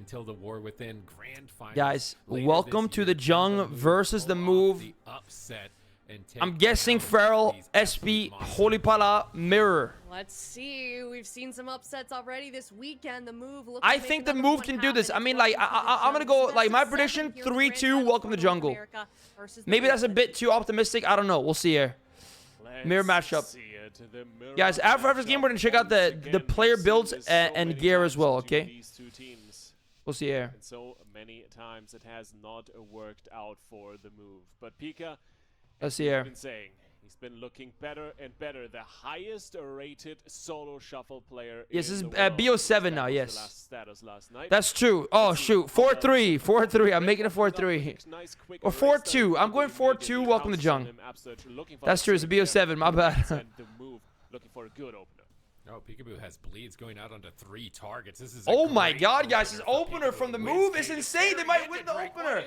until the war within grand final. Guys, welcome to the Jung versus the move. Upset I'm guessing Feral, SB, Holy Pala, Mirror. Let's see. We've seen some upsets already this weekend. The move. I think the move can do this. I mean, like, I'm gonna go, like, my prediction, 3-2, welcome to jungle. Maybe that's a bit too optimistic. I don't know. We'll see here. Mirror matchup. Guys, after this game, we're gonna check out the player builds and gear as well, okay? We'll see here. And so many times it has not worked out for the move. But Pika, let's see here. Been saying, he's been looking better and better. The highest rated solo shuffle player. Yes, this is world. BO7 now, yes. Status last night. That's true. Oh, shoot. 4-3. 4-3. I'm making it 4-3. Or 4-2. I'm going 4-2. Welcome to Jung. That's true. It's a BO7. My bad. Looking for a good opener. Oh, Pikaboo has bleeds going out onto 3 targets. This is oh my god, guys. His opener from the move is insane. They might win the opener.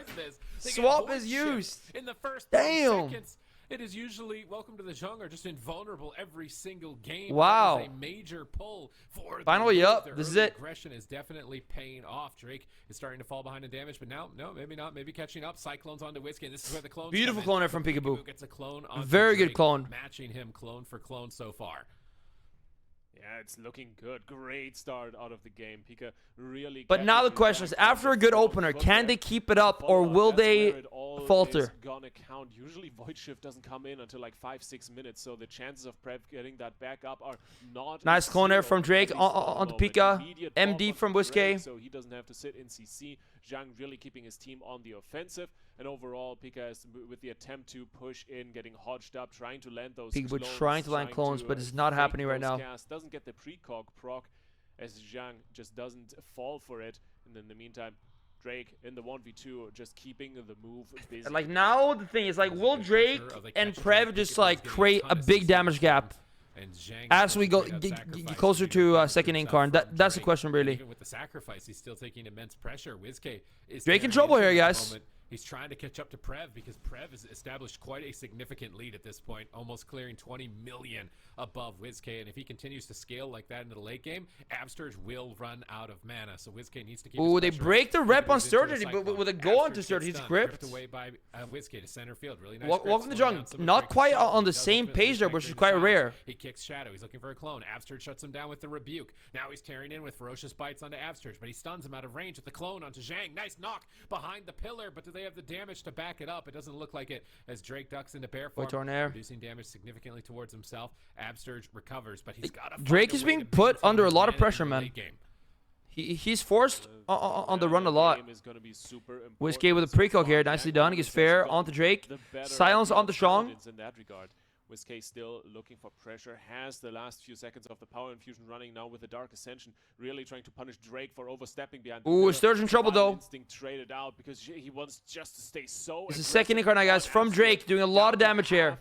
Swap is used. In the first damn. Seconds, it is usually welcome to the Jung are just invulnerable every single game. Wow. That is a major pull for finally up. This is it. Aggression is definitely paying off. Drake is starting to fall behind in damage, but now, no, maybe not. Maybe catching up. Cyclones onto Whiskey, and this is where the clones beautiful cloner from Pikaboo. Gets a clone onto very Drake, good clone. Matching him clone for clone so far. Yeah, it's looking good. Great start out of the game. Pika really. But now the question is, after a good opener, can they keep it up or will they falter? Gonna count. Usually Void Shift doesn't come in until like 5-6 minutes, so the chances of Prev getting that back up are not. Nice clone there from Drake onto Pika. MD from Whiskey. So he doesn't have to sit in CC. Jung really keeping his team on the offensive. And overall, Pika is with the attempt to push in, getting hodged up, trying to land those Pikaboo clones, trying to land clones, but it's not happening right now. Doesn't get the precog proc, as Jung just doesn't fall for it. And in the meantime, Drake in the 1v2 just keeping the move busy. And like now the thing is, like, will Drake and Prev just like create a big damage gap as we go get closer to second incarn? That's the question, really. Even with the sacrifice, he's still taking immense pressure. Whiskey is Drake in trouble here, guys. He's trying to catch up to Prev because Prev has established quite a significant lead at this point, almost clearing 20 million above Whiskey. And if he continues to scale like that into the late game, Absturge will run out of mana. So Whiskey needs to keep. Ooh, they break the rep on Sturgeon, but with a go onto Sturgeon, he's gripped. Away by Whiskey to center field. Really nice. Welcome to Jung. Not quite on the same page there, which is quite rare. He kicks Shadow. He's looking for a clone. Absturge shuts him down with the rebuke. Now he's tearing in with ferocious bites onto Absturge, but he stuns him out of range with the clone onto Zhang. Nice knock behind the pillar, but do they have the damage to back it up? It doesn't look like it as Drake ducks into bear form, reducing damage significantly towards himself. Absturge recovers, but he's got Drake is being put under a lot of pressure, man. He's forced on the run a lot. Whiskey with a precog here, nicely done. He gets fair onto Drake. Silence onto Sean. Whiskey still looking for pressure, has the last few seconds of the power infusion running now with the Dark Ascension, really trying to punish Drake for overstepping behind the ooh, Sturgeon in trouble though. Instinct traded out because he wants just to stay so. This is second incarnate, guys, from Drake, doing a lot of damage here.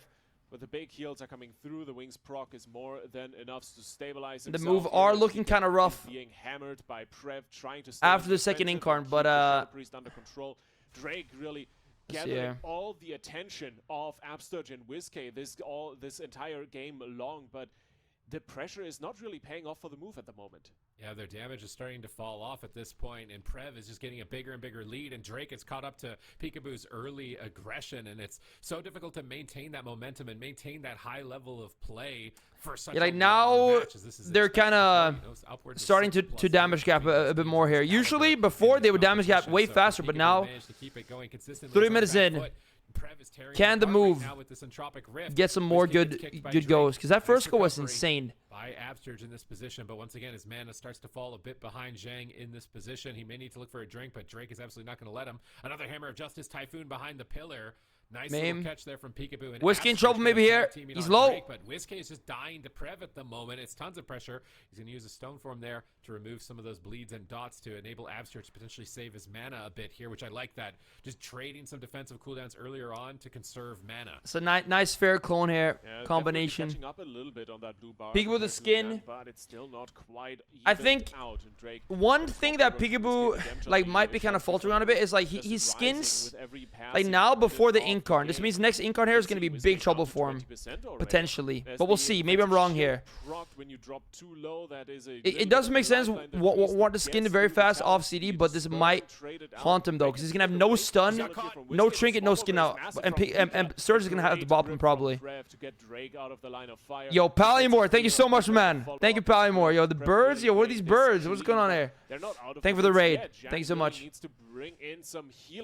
But the big heals are coming through. The Wings proc is more than enough to stabilize himself. The move are looking kind of rough being hammered by Prev, trying to after the second incarn, but Priest under control. Drake really gathering all the attention of Absturge and Whiskey this entire game long, but the pressure is not really paying off for the move at the moment. Yeah, their damage is starting to fall off at this point, and Prev is just getting a bigger and bigger lead, and Drake has caught up to Pikaboo's early aggression, and it's so difficult to maintain that momentum and maintain that high level of play for such like now they're kind of starting to damage gap a bit more here. Usually before they would damage gap way faster, but now 3 minutes in, can the move get some more good goes? Because that first go was insane. By Absturge in this position, but once again his mana starts to fall a bit behind Zhang in this position. He may need to look for a drink, but Drake is absolutely not going to let him. Another Hammer of Justice Typhoon behind the pillar. Nice little catch there from Pikaboo. And Whiskey in trouble maybe here. He's low. Drake, but Whiskey is just dying to Prev at the moment. It's tons of pressure. He's going to use a stone form there to remove some of those bleeds and dots to enable Absturge to potentially save his mana a bit here, which I like that. Just trading some defensive cooldowns earlier on to conserve mana. It's a nice fair clone here combination. Up a little bit on that blue bar. Pikaboo with the skin. But it's still not quite I think one thing that Pikaboo like might be kind of faltering on a bit is like his skins like now before the Incarn. This means next Incarn here is going to be big trouble for him. Potentially. But we'll see. Maybe I'm wrong here. It does make sense. Want to skin very fast off CD, but this might haunt him, though, because he's going to have no stun, no trinket, no skin out. And Surge is going to have to bop him, probably. Yo, Palymore, thank you so much, man. Thank you, Palymore. Yo, the birds? Yo, what are these birds? What's going on here? Thank you for the raid. Thank you so much.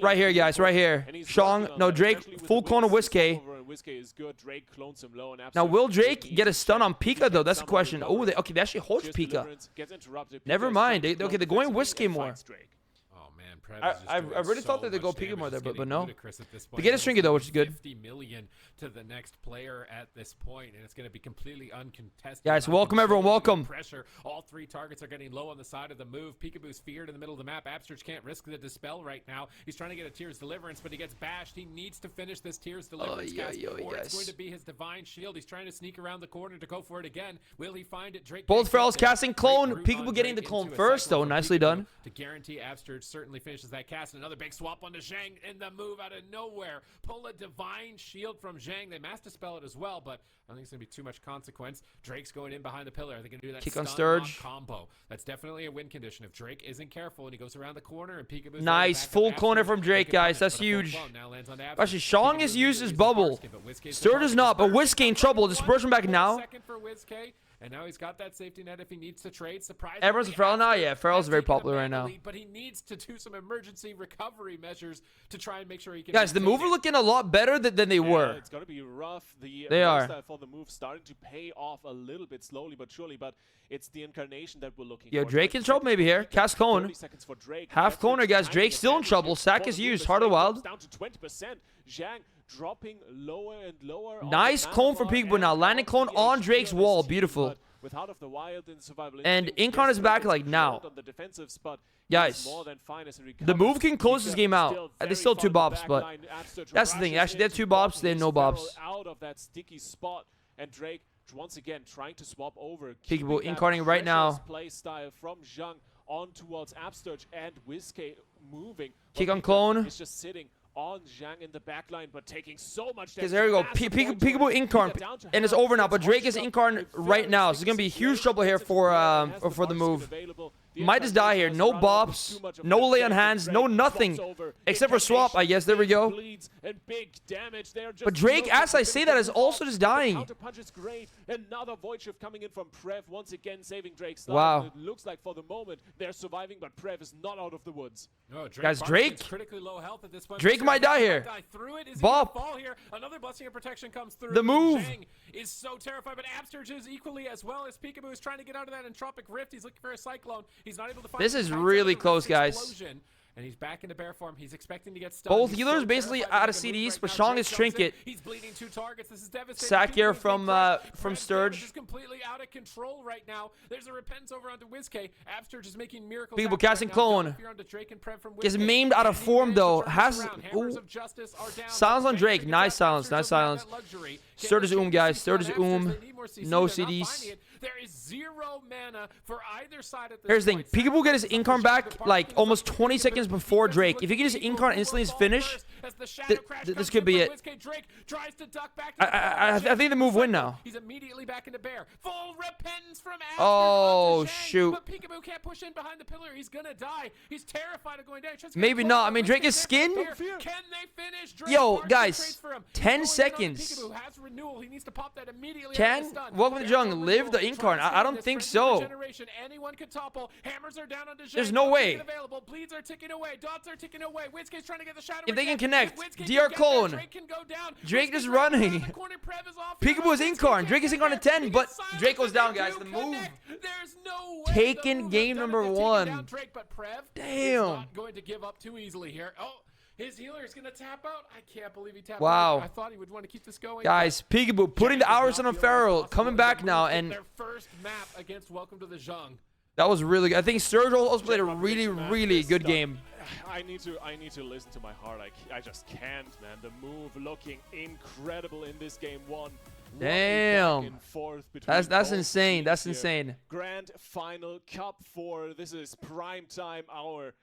Right here, guys, right here. Shang, no, Drake, full clone of Whiskey. Now, will Drake get a stun on Pika, though? That's the question. Oh, okay, they actually hold Pika. Never mind. Okay, they're going Whiskey more. I really thought that they'd go Pikaboo there, but no. They get a trinket though, which is good. 50 million to the next player at this point, and it's going to be completely uncontested. Guys, welcome everyone, welcome. Pressure. All three targets are getting low on the side of the move. Pikaboo's feared in the middle of the map. Absterge can't risk the dispel right now. He's trying to get a Tears Deliverance, but he gets bashed. He needs to finish this Tears Deliverance cast, or it's going to be his Divine Shield. He's trying to sneak around the corner to go for it again. Will he find it? Drake. Both Ferals casting clone. Pikaboo getting the clone first, though. Nicely done. To guarantee Absterge certainly finishes that cast. Another big swap onto Zhang in the move out of nowhere. Pull a Divine Shield from Zhang. They mass dispel it as well, but I don't think it's going to be too much consequence. Drake's going in behind the pillar. Are they going to do that kick on stun Sturge combo? That's definitely a win condition. If Drake isn't careful and he goes around the corner and Pikaboo. Nice full cloner from Drake, guys. That's huge. Actually, Shang is used his bubble. Sturge is not, but Whiskey in trouble. Dispersion back now. And now he's got that safety net if he needs to trade. Surprise. Everyone's a Feral now? Yeah, Feral's very popular right now. But he needs to do some emergency recovery measures to try and make sure he can. Guys, the move are looking a lot better than they were. It's going to be rough. They are. For the move starting to pay off a little bit slowly but surely, but it's the incarnation that we're looking for. Yo, Drake in trouble maybe here. Cast clone. Half cloner, guys. Drake's still in trouble. Sack is used. Heart of the Wild. Down to 20%. Zhang dropping lower and lower. Nice clone from Pikaboo now. Landing clone on Drake's wall. Beautiful. With Heart of the Wild in survival and Incarn is back like now. Guys, the move can close this game out. There's still 2 bops, but that's the thing. Actually, they have 2 bops. They have no bops. Out of that sticky spot, and Drake once again trying to swap over. Pikaboo incarning right now. Play style from Zhang on towards Absterge and Whiskey moving. Kick on clone. He's just sitting on Zhang in the backline, but taking so much damage. Because there we go. Pikaboo Incarn, and it's over now. But Drake is Incarn right now, so it's gonna be huge trouble here for the move. Might just die here. No bops, no lay on hands, no nothing. Except for swap, I guess. There we go. But Drake, as I say that, is also just dying. Another void shift coming in from Prev, once again saving Drake's life. Wow. It looks like for the moment they're surviving, but Prev is not out of the woods. No, guys, Drake Drake might die here. Bop. Another blessing of protection comes through. The move. Zhang is so terrified, but Absterge is equally as well as Pikaboo is trying to get out of that entropic rift. He's looking for a cyclone. He's not able to find. This is really close, guys. And he's back into bear form. He's expecting to get stunned. Both healers basically out of CDs, but Shang is trinket. He's bleeding 2 targets. This is devastating. Sack here from Sturge. Is completely out of control right now. There's a repentance over onto Whiskey. Absterge is making miracles. People casting clone. Gets maimed out of form though. Has silence on Drake. Nice silence. Nice silence. Sturge is guys. Sturge is No CDs. There is 0 mana for either side at this Here's the thing. point. Pikaboo get his Incarn back like almost 20 seconds before Drake. If he can just Incarn instantly his finish, this could be it. I think the move win now. He's immediately back into bear. Full repentance from Absterge. Oh, shoot. But Pikaboo can't push in behind the pillar. He's gonna die. He's terrified of going down. Maybe not. I mean, Drake is skinned. Can they finish? Drake Yo, guys, 10 seconds. Pikaboo has renewal. He needs to pop that immediately. Can Welcome to the Jungle live the Incarn? I don't think so. Anyone could topple. Hammers are down on Zhang. There's no way. Bleeds are ticking away. Dots are ticking away. Whiskey's trying to get the shadow. If they can connect, DR clone. Drake just running. Pikaboo is Incarn. Drake is Incarn at 10, but Drake goes down, guys. The move. Taken game number 1. Damn. Not going to give up too easily here. Oh. His healer is going to tap out. I can't believe he tapped out. I thought he would want to keep this going. Guys, Pikaboo putting the hours on Feral, coming back now, and their first map against Welcome to the Zhang. That was really good. I think Sturge also played a really good game. I need to listen to my heart. I just can't, man. The move looking incredible in this game 1. Damn. That's insane. That's insane. Grand final Cup 4. This is prime time hour.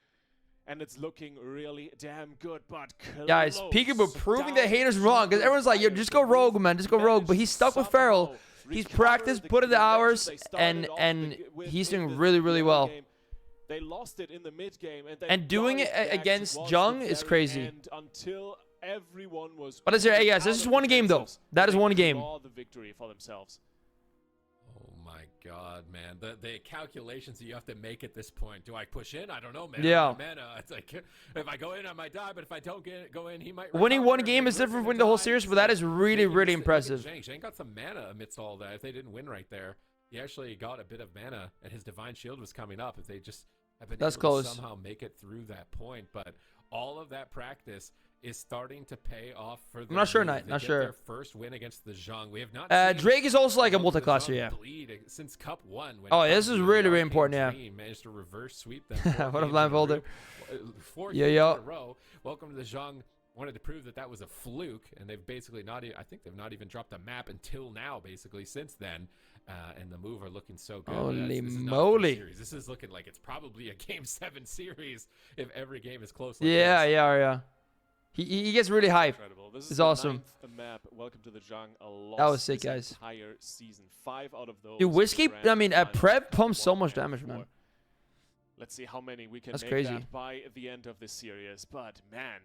and it's looking really damn good, but Guys, close Pikaboo proving the down haters wrong, because everyone's like, yo, fire. just go rogue, man, just go rogue. But he's stuck with Feral. He's practiced, put in the hours, and he's doing really, really well. They lost it in the mid game, And doing it against Jung is crazy. Until everyone was. But hey guys, this is one game though. That is one game. The victory for themselves. Oh my God, man! The calculations that you have to make at this point. Do I push in? I don't know, man. Yeah. Mana. It's like if I go in, I might die. But if I don't go in, he might. Winning recover, one game and is then different from we're winning the whole gonna series, die. but that is really, Look at really this- impressive. look at Zhang got some mana amidst all that. If they didn't win right there, he actually got a bit of mana, and his Divine Shield was coming up. If they just have been That's able close. to somehow make it through that point, but all of that practice is starting to pay off for them. I'm not sure, They Knight, not get sure. Their first win against the Zhang. We have not seen Drake is also like a Welcome to the multi-classer, Zhang yeah. bleed since Cup 1. When Oh, this is Pikaboo, really, the really Arcane important, yeah. Dream, managed to reverse sweep them. What a blindfolder. 4 Yeah, games yeah. in a row. Welcome to the Zhang. Wanted to prove that that was a fluke, and they've basically not. I think they've not even dropped a map until now. Basically, since then, and the move are looking so good. Holy This is not a first moly. series. This is looking like it's probably a Game 7 series if every game is close. Like Yeah, this. yeah. He gets really hyped. Incredible. This It's is the awesome. 9th map. Welcome to the Zhang. A loss That was sick, this guys. Entire season. 5 out of those. Dude, Whiskey, grand I mean, finals, Prev pumps so 1 much and damage, 4. man. Let's see how many we can That's make crazy. that by the end of this series. But man,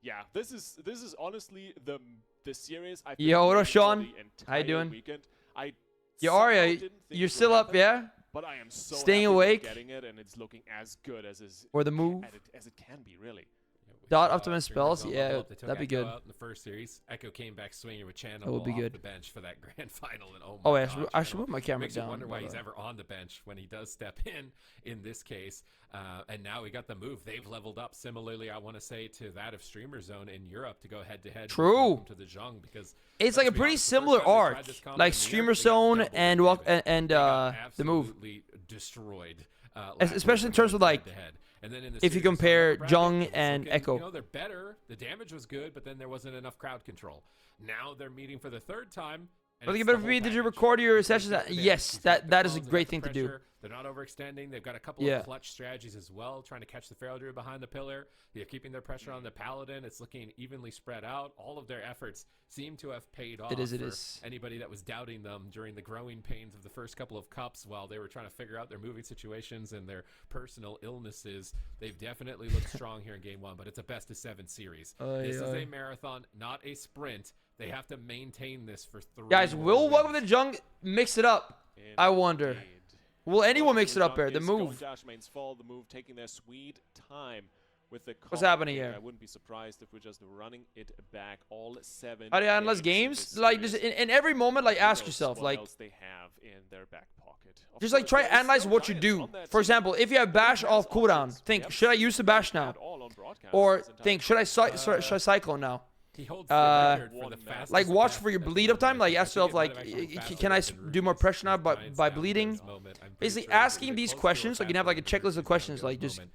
yeah, this is honestly the series I've been Yo, what up, waiting for Sean? the How you entire doing? Weekend. I Yo, somehow Arya, didn't think you're it still would up, happen, yeah? But I am so Staying happy we're awake? getting it, and it's looking as good as Or the move? as it can be, really. We Dot saw Optimus Streamers spells? on Yeah, level up. They took that'd be Echo good. out in the first series. Echo came back swinging with Channel That would be off good. the bench for that grand final, and oh my Oh, god, yeah, I should Channel put my camera makes you down, wonder why but, he's ever on the bench when he does step in this case. And now we got the move. They've leveled up similarly, I want to say, to that of Streamer Zone in Europe to go head to head. True. To the Zhang, because It's like a let's be pretty honest, the first similar time they tried arc, this combo like in Streamer Europe, they got Zone doubled and with it. and They got the move. absolutely destroyed. Especially in terms of, like, and then in the if you series on compare that bracket, Jung it was and looking, Echo. you know, they're better. The damage was good, but then there wasn't enough crowd control. Now they're meeting for the third time. But think about it, did you record your sessions? Yes, that is a great thing to do. They're not overextending. They've got a couple Yeah. of clutch strategies as well, trying to catch the Feral Druid behind the pillar. They're keeping their pressure on the Paladin. It's looking evenly spread out. All of their efforts seem to have paid off. It is. For anybody that was doubting them during the growing pains of the first couple of cups while they were trying to figure out their moving situations and their personal illnesses. They've definitely looked strong here in game 1, but it's a best of 7 series. This is a marathon, not a sprint. They have to maintain this for 3 Guys, more will wins. Welcome to the Jung mix it up? I wonder. Indeed. Will anyone Welcome mix to it up Zhang here? The is going move. Dash mains fall, the move taking their sweet time with the What's comp happening here. here? I wouldn't be surprised if we're just running it back all 7. Are they endless games? Like, just in every moment, like, ask yourself, like, else they have in their back pocket. Of just like course, try there to is analyze no what you Giants do. on that For team. example, if you have Bash Has off cooldown, options. think, Yep. should I use the Bash now? At all on broadcast Or this entire think, should I Cyclone now? He holds the record for the fastest Like, watch death for your at the bleed up time. moment. Like, I ask think yourself, it might like, have actually been faster can I than do more Ruby's pressure now Giants by down at bleeding? this moment. I'm pretty Basically, sure it was asking really these close to questions, like, you can have, like, a faster checklist than of questions, Ruby's like, just, moment.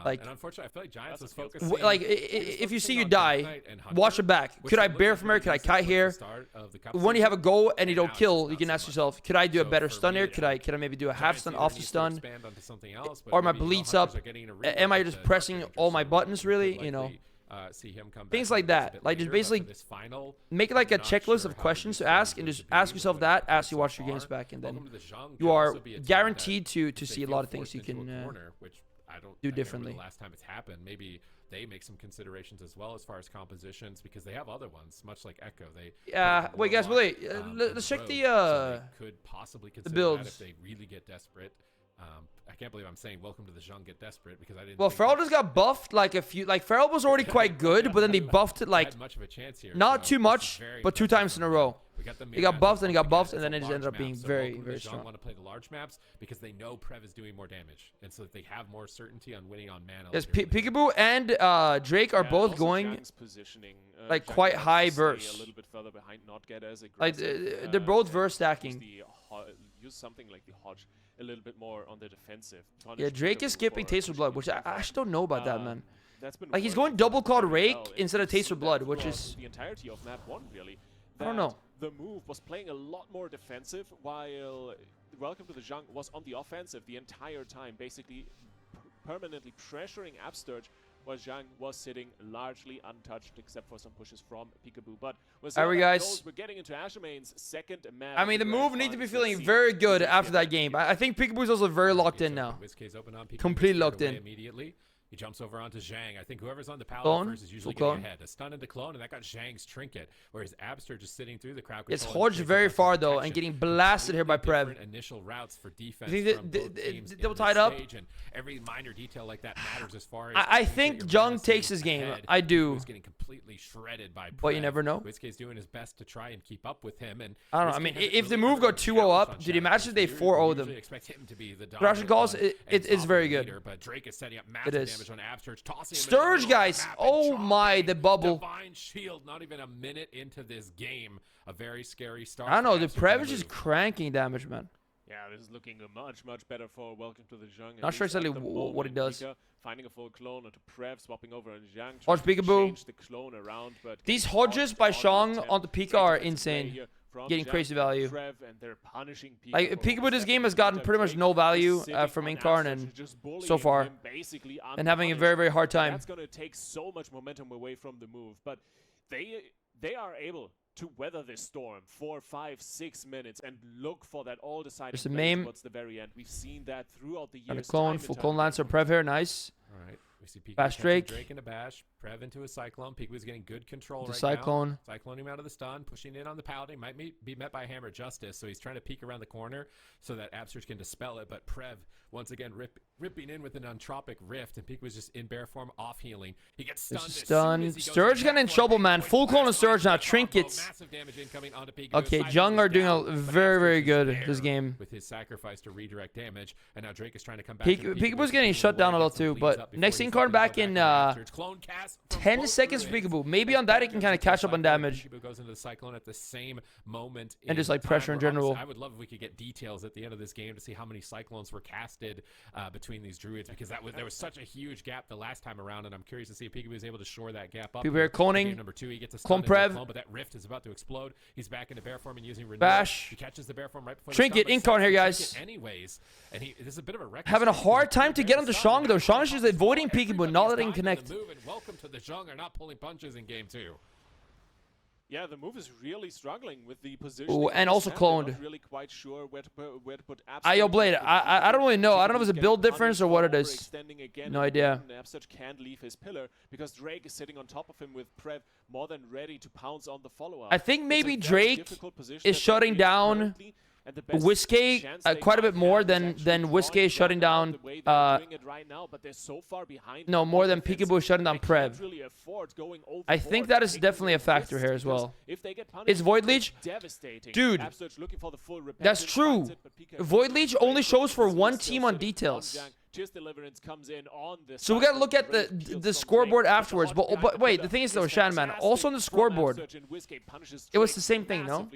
like, And unfortunately, I feel like Giants was That's a focusing. like, he was if you see focusing you on die, Dark Knight and Hunter, watch it back. which Could I were bear looking from here? pretty Could I decent kite towards the here? start of the cup When you have a season. goal and you Now don't it's kill, just you not can so ask much. yourself, could I do a So better for stun me here? now, Could I maybe do a half Giants stun, either off the needs to stun? expand onto something else, but Or my maybe, you know, bleeds Hunters up? are getting a really Am I good just Dark pressing Hunter, all so my we buttons, could really? likely, You know, see him come things back like a that. bit Like, just later, but for basically this final, make it like a I'm not checklist sure of how questions to useful ask, he's and going just to ask be yourself with that it after you so watch your far. games back, and then Welcome to the Zhang you could are also be a team that guaranteed to if they see a feel lot of things forced you into a can corner, which I don't do I can't remember differently. the last time it's happened. Maybe they make some considerations as well as far as compositions because they have other ones, much like Echo. They Wait, guys, wait. and Let's check Rogue, the so they could possibly consider that builds. if they really get desperate. I can't believe I'm saying welcome to the Zhang get desperate because I didn't. Well, think Feral that just got buffed like a few. Like, Feral was already quite good, but then they buffed it like had much of a chance here. not so too this is much, very but 2 impressive times in a from row. them. We got them He got mid-match buffed and he got again. buffed, and It's then a it just large ended up map, being so very, welcome to very the Zhang strong. want to play the large maps because they know Prev is doing more damage, and so that they have more certainty on winning on mana. Yes, later in the game. Pikaboo and Drake are Yeah, both also going Zhang's positioning, like, Zhang quite wants high to stay verse. A little bit further behind, not get as like aggressive. they're both and verse use stacking. use something like the Hodge a little bit more on the defensive. Yeah, Drake is skipping Taste of Blood, which I actually don't know about that, man. That's been Like, he's working going double for him called very Rake well, and instead of we've Taste seen of Blood, that which throughout is the entirety of map 1, really. I don't that know. The move was playing a lot more defensive, while Welcome to the Zhang was on the offensive the entire time, basically permanently pressuring Absturge, while Zhang was sitting largely untouched except for some pushes from Pikaboo. But Alright, guys. We're getting into Ashamane's second map. I mean, the move needs to be feeling very good after that game. I think Pikaboo's also very locked in now. Completely locked in. Immediately. He jumps over onto Zhang. I think whoever's on the Clone? paladin first is usually getting ahead. A stun into clone, and that got Zhang's trinket, whereas Abster just sitting through the crowd. It's hodged very far, though, and getting blasted here by Prev. Initial routes for defense. You think they'll tie it up? And every minor detail like that matters as far as I think Jung takes his game. I do. He's getting completely shredded by Prev. But you never know. Whiskey's doing his best to try and keep up with him. And I don't know. I mean, if the move got 2-0 up, dude, imagine if they 4-0 them. Expect him to be the Production calls, it's very good. But Drake is setting up massive damage on Abster. Sturge, guys. Oh my, the bubble. Divine shield, not even a minute into this game. A very scary start. I don't know. The Prev is just cranking damage, man. Yeah, this is looking much better for Welcome to the Zhang. Not sure exactly what he does. Finding a full clone onto Prev, swapping over on Zhang. Hodge Pikaboo. The clone around, but these hodges by Shang onto Pika are insane. Getting crazy value. Like, Pikaboo this game has gotten pretty much no value from Incarn and so far. And having a very, very hard time. That's going to take so much momentum away from the move. But they are able to weather this storm 4, 5, 6 minutes and look for that all-deciding play towards the very end. We've seen that throughout the years. Full clone Lancer Prev here, nice. All right. We see Pikaboo Bash Drake in a bash. Prev into a Cyclone. Pikaboo's getting good control right Cyclone. now. Cycloning him out of the stun, pushing in on the Paladin. Might be met by Hammer Justice, so he's trying to peek around the corner so that Absurge can dispel it. But Prev, once again, ripping in with an Entropic Rift, and Pikaboo's just in bear form, off healing. He gets stunned. Sturge getting in trouble, man. Full clone of Sturge now. Trinkets. Okay, Jung are doing a very, very good this game. With his sacrifice to redirect damage, and now Drake is trying to come back. Pikaboo's getting shut down a lot too, but next Incarn back in 10 seconds for Pikaboo. Maybe on that he can kind of catch up on damage. Pikaboo goes into the Cyclone at the same moment. And just like pressure in general. I would love if we could get details at the end of this game to see how many Cyclones were casted between these druids, because there was such a huge gap the last time around, and I'm curious to see if Pikaboo is able to shore that gap up. Pikaboo here cloning. Number 2, he gets a clone Prev. But that rift is about to explode. He's back into bear form and using Renew. Bash. He catches the bear form right before Trinket, Incarn here, guys. Anyways, and this is a bit of a wreck. Having a hard time to get onto Shang though. Shang is just avoiding Pikaboo, not letting him connect. Welcome to the Zhang are not pulling punches in game 2. Yeah, the move is really struggling with the position. Ooh, and also cloned. Not really quite sure where to put Yo, Blade, I don't really know. I don't know if it's a build difference or what it is. No idea. Absurge can't leave his pillar because Drake is sitting on top of him with Prev more than ready to pounce on the follow-up. I think maybe Drake is shutting down Whiskey quite a bit more than Whiskey is shutting down no, more than Pikaboo shutting down Prev. I think that is definitely a factor here as well. It's Void Leech? Dude, that's true. Void Leech only shows for one team on details. So we gotta look at the scoreboard afterwards. But wait, the thing is though, Shanman, also on the scoreboard, it was the same thing, no?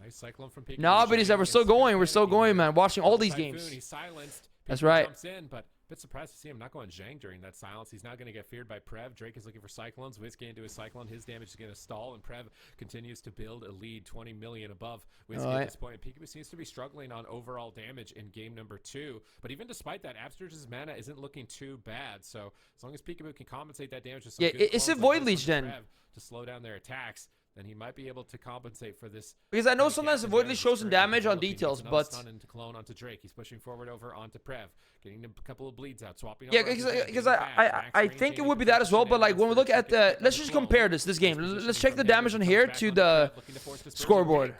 Nice Cyclone from Pikaboo. No, but we're still going. We're still going, man. Watching all these games. He's silenced. That's right. Jumps in, but a bit surprised to see him not going Zhang during that silence. He's now going to get feared by Prev. Drake is looking for Cyclones. Whiskey into his Cyclone. His damage is going to stall, and Prev continues to build a lead, 20 million above Whiskey at this point. Pikaboo seems to be struggling on overall damage in game number 2, but even despite that, Absturge's mana isn't looking too bad. So as long as Pikaboo can compensate that damage with some good it's a Void Leech then to slow down their attacks, then he might be able to compensate for this. Because I know sometimes the Void Leech shows some damage on details, but stun into clone onto Drake. He's pushing forward over onto Prev, getting a couple of bleeds out, swapping. Yeah, because I think it would be that as well. But like when we look at the, let's just compare this game. Let's check the damage on here to the scoreboard.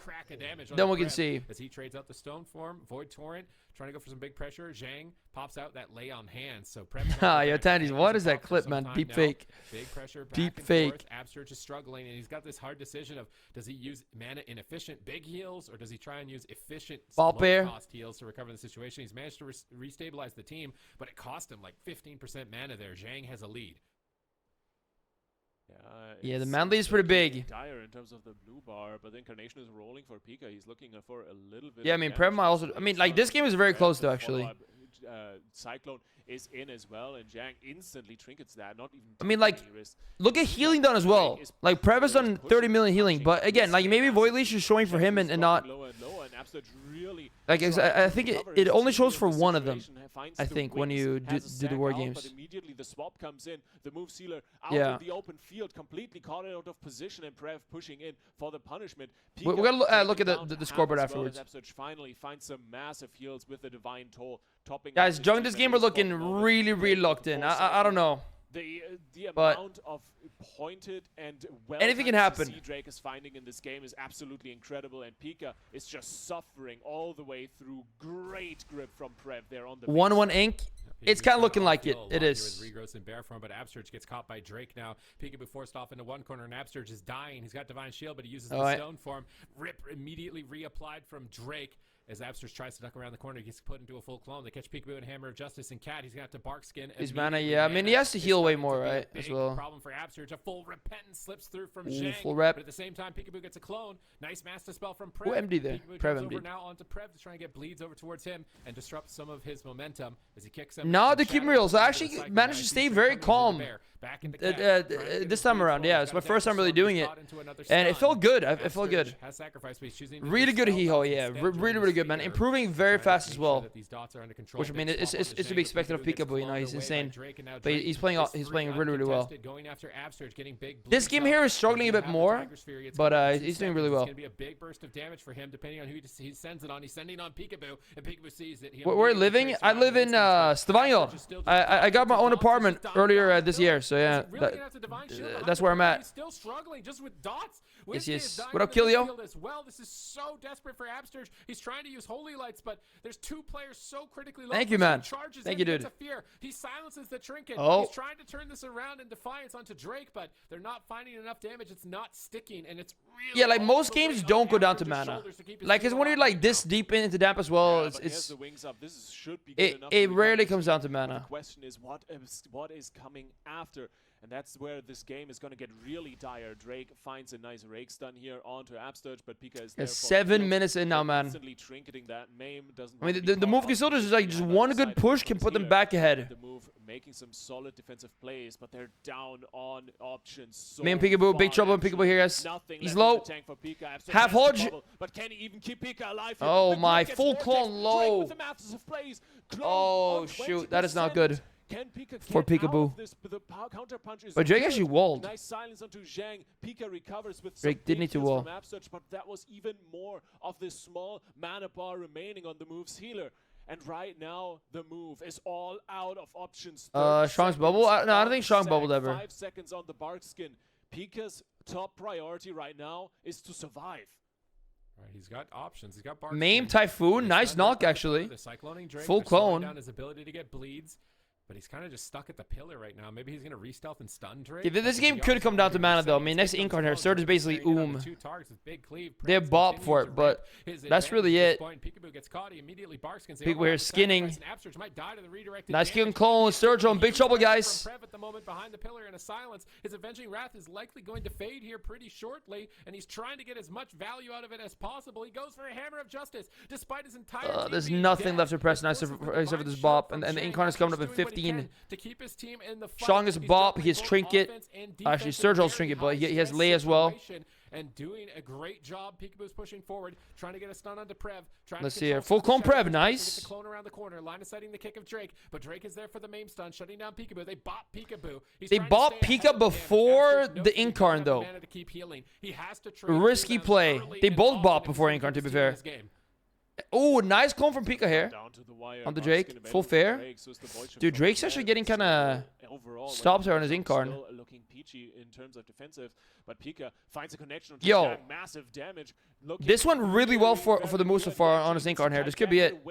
Then we can see. As he trades out the stone form, Void Torrent, trying to go for some big pressure. Zhang pops out that lay on hand. So Prev. Yo, Tandy's, what is that clip, man? Deep fake. Big pressure. Deep fake. Absurge is struggling, and he's got this hard decision of, does he use mana inefficient big heals, or does he try and use efficient low cost heals to recover the situation? He's managed to restabilize the team, but it cost him like 15% mana there. Zhang has a lead. Yeah, the man lead is pretty big. Dire in terms of the blue bar, but the Incarnation is rolling for Pika. He's looking for a little bit. Yeah, I mean, Prev might also. I mean, like this game is very close though, actually. Cyclone is in as well, and Zhang instantly trinkets that. Not even. I mean, like, look at healing done as well. Like, Prev has done 30 million healing, but again, like, maybe Void Leash is showing for him and not. Like, I think it only shows for one of them. I think when you do the war games. But immediately the swap comes in. The move sealer out Yeah. in the open field, completely caught out of position, and Prev pushing in for the punishment. We're gonna look at the scoreboard afterwards. Absolutely finally finds some massive heals with the Divine Toll topping. Guys, during this game, we're looking really locked in. I don't know. The But amount of pointed and anything can happen. Drake is finding in this game is absolutely incredible, and Pika is just suffering all the way through. Great grip from Prev there on the 1-1 ink. It's kind of looking like it. It is. Regrowth in bear form, but Absurge gets caught by Drake now. Pikaboo forced off into one corner, and Absurge is dying. He's got Divine Shield, but he uses the stone form. Rip immediately reapplied from Drake. As Absurge tries to duck around the corner, he gets put into a full clone. They catch Pikaboo and Hammer of Justice and Cat. He's got to Bark Skin. His mana, yeah. I mean, he has to heal way more, right? As well. Problem for Absurge. A full Repentance slips through from Zhang. Full rep. But at the same time, Pikaboo gets a clone. Nice Master Spell from Prev. Who MD there? Pikaboo Prev jumps MD. over now onto Prev to try and get bleeds over towards him and disrupt some of his momentum as he kicks him. No, to keep it real. So I actually managed to stay very calm this time around. Yeah, it's my first time really doing it, and it felt good. It felt good. Really good Hee-Ho, yeah. Really good, man. Improving very fast as well. Which I mean, it's to be expected of Pikaboo. You know, he's insane, but he's playing really well. This game here is struggling a bit more, but he's doing really well. It's gonna be a big burst of damage for him depending on who he sends it on. He's sending on Pikaboo, and Pikaboo sees it. Where living? I live in Stavanger. I got my own apartment earlier this year, so yeah, that's where I'm at. He's still struggling just with dots. Yes. What up, Killio? Well, this is so desperate for Absurge. He's trying to use Holy Lights, but there's two players so critically low. Thank you, man. Thank you, dude. He silences the trinket. Oh. He's trying to turn this around in defiance onto Drake, but they're not finding enough damage. It's not sticking, and it's really yeah. Like most games don't go down to mana. Like it's when you're like this deep into damp as well. It rarely comes down to mana. The question is what is coming after. And that's where this game is going to get really dire. Drake finds a nice rake stun here onto Absurge, but Pika is there. 7 minutes in now, man. Trinketing that. Maim doesn't I mean, the move can still just like one good push can put them back ahead. The move making some solid defensive plays, but they're down on options. So Maim Pikaboo, big trouble in Pikaboo here, guys. He's low. Half Hodge. But can he even keep Pika alive? Oh my, full clone low. Oh shoot, that is not good. For Pikaboo. But Drake actually walled. Nice silence onto Zhang. Pika recovers with Drake did need to wall. from Absurge, but that was even more of this small mana bar remaining on the move's healer. And right now, the move is all out of options. Strong's bubble? No, I don't think Strong bubbled ever. 5 seconds on the bark skin. Pika's top priority right now is to survive. Right, he's got options. He's got Bark Maim Skin. Typhoon, nice knock actually. Full clone. Down his ability to get bleeds. But he's kind of just stuck at the pillar right now. Maybe he's going to re-stealth and stun Drake. Yeah, this game could come down to mana, though. I mean, next Incarn here. Third is basically They have bop for it, but that's really it. Pikaboo here skinning. Nice kill and clone. Sturgill in big trouble, guys. At the moment behind the pillar in a silence. His Avenging Wrath is likely going to fade here pretty shortly, and he's trying to get as much value out of it as possible. He goes for a Hammer of Justice, despite his entire there's nothing left to press now except for this bop, and the Incarn is coming up in 15. To keep his team in the fight. Strongest bop, he has Trinket. Actually, Sturgill's Trinket, but he has Lay as well. And doing a great job. Pikaboo's pushing forward, trying to get a stun onto Prev. Let's see here. Full clone Prev, nice. The clone around the corner, line of sighting the kick of Drake, but Drake is there for the Maim stun, shutting down Pikaboo. They bop Pikaboo. They bop Pika before the Incarn, though. Risky play. They both bop before Incarn, to be fair. Oh, nice clone from Pika here. On the Drake. Full fair. Dude, Drake's actually getting kind of stops her on his Incarn. Looking peachy in terms of defensive, but Pika finds a connection to Yo, massive damage. This went really well for the move so far on his Incarn here. This could be it.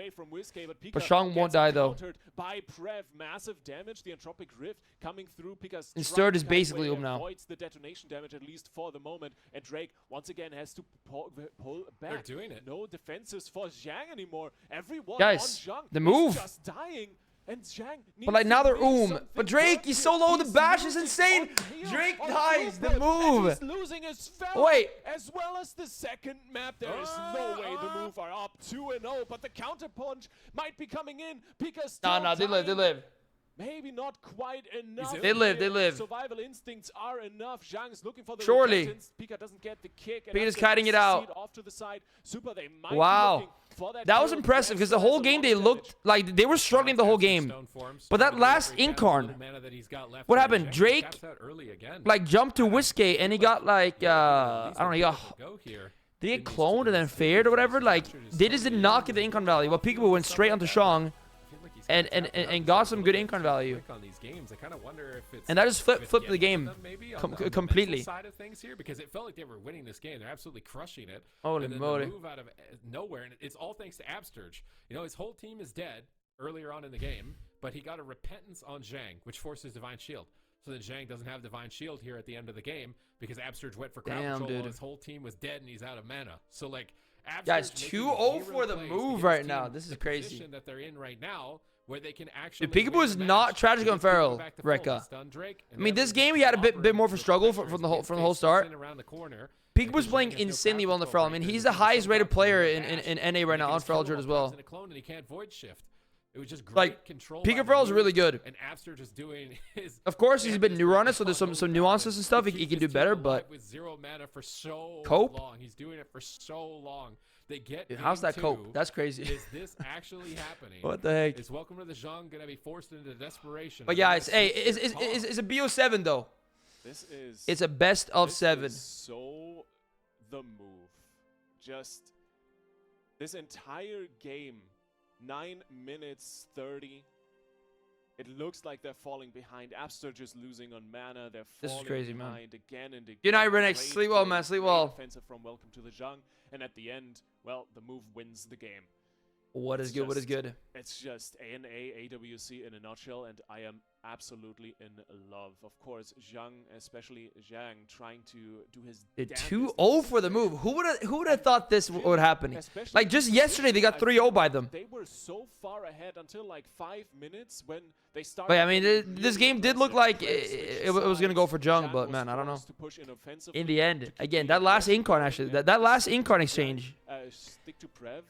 But Shang won't die though. By Prev, massive damage. The Entropic Rift coming through. Pika's and Sturd is basically up now. Avoids the detonation damage at least for the moment, and Drake once again has to pull back. They're doing it. No defenses for Zhang anymore. Everyone guys, on Zhang the move. is just dying. And Zhang needs But like now to they're make something But Drake, work he's here. so low. The He's bash is losing insane. on Neil, Drake on dies. The Cooper, and move. he's losing his Falcon, Wait. as well as the second map. There is no way the move are up 2-0, but the counter punch might be coming in. Pika's Nah, they live. Maybe not quite enough. They live. Survival instincts are enough. Zhang's looking for the Surely. repentance. Pika doesn't get the kick. And Pika's that's kiting it out. off to the side. Super, they might Wow. be looking for That was kill. impressive because the Grandstone whole has a game lot they of looked damage. like they were struggling the whole game. But that last Incarn, what happened? Drake like jumped to Whiskey and he got like I don't know, he got did he get cloned and then fared or whatever? Like they just did not get the Incarn value. Well, Pikaboo went straight onto Shang and got some good Incarn value. And that just flipped the game completely. Side of things here because it felt like they were winning this game. They're absolutely crushing it. Holy and then moly. the move out of nowhere, and it's all thanks to Absturge. You know, his whole team is dead earlier on in the game, but he got a repentance on Zhang, which forces Divine Shield. So then Zhang doesn't have Divine Shield here at the end of the game because Absturge went for crowd control dude. and his whole team was dead and he's out of mana. So like, Absturge Guys, making 2-0 zero for the plays to move get his right now. team This is the crazy. position that they're in right now, where they can actually. Dude, Pikaboo win is the not match. tragic on They can go Feral, back to full, Rekka. stun Drake, and I mean, then this we're game he had a bit operating more for with struggle pressure from as the whole Winston whole start. sitting around the corner, Pikaboo's and playing Zhang has no insanely well on the crowd Feral. I control mean, right he's there. the He highest can rated stop player with in dash, NA right and now he on can Feral just Jerd as follow well. up in a clone and he can't void shift. It was just great Like, control. Pika by the Feral's really move, good. And Abster just doing his. Of course, he's a bit newer on it, so there's some nuances and stuff he can do better, but with zero mana for so Cope? long. He's doing it for so long. They get. dude, how's that game cope? two. That's crazy. Is this actually happening? What the heck? Is Welcome to the Zhang gonna be forced into desperation? But And guys, that's hey, just it's their talk. a BO7 though. This is. It's a best of this 7. is so the move. Just this entire game, 9 minutes 30. It looks like they're falling behind. Abster just losing on mana. They're This is falling crazy, man. behind again and again. Good night, Renix. Great Sleep well, play, man. Sleep great well. Offensive from Welcome to the Zhang, and at the end, well, the move wins the game. What is good? What is good? It's just ANA AWC in a nutshell, and I am absolutely in love. Of course, Zhang, especially Zhang, trying to do his Dude, damnedest 2-0 for the move. Who would have thought this would happen? Especially Like just yesterday, they got 3-0 by them. They were so far ahead until like 5 minutes when they started. But yeah, I mean, getting this really game did look aggressive. like Press switch it was gonna go for Jung, Zhang but was man, I don't know. forced to push in offensively In the to end, keep again, the that last aggressive Incarn going actually, and that last stick Incarn to exchange. stick to Prev.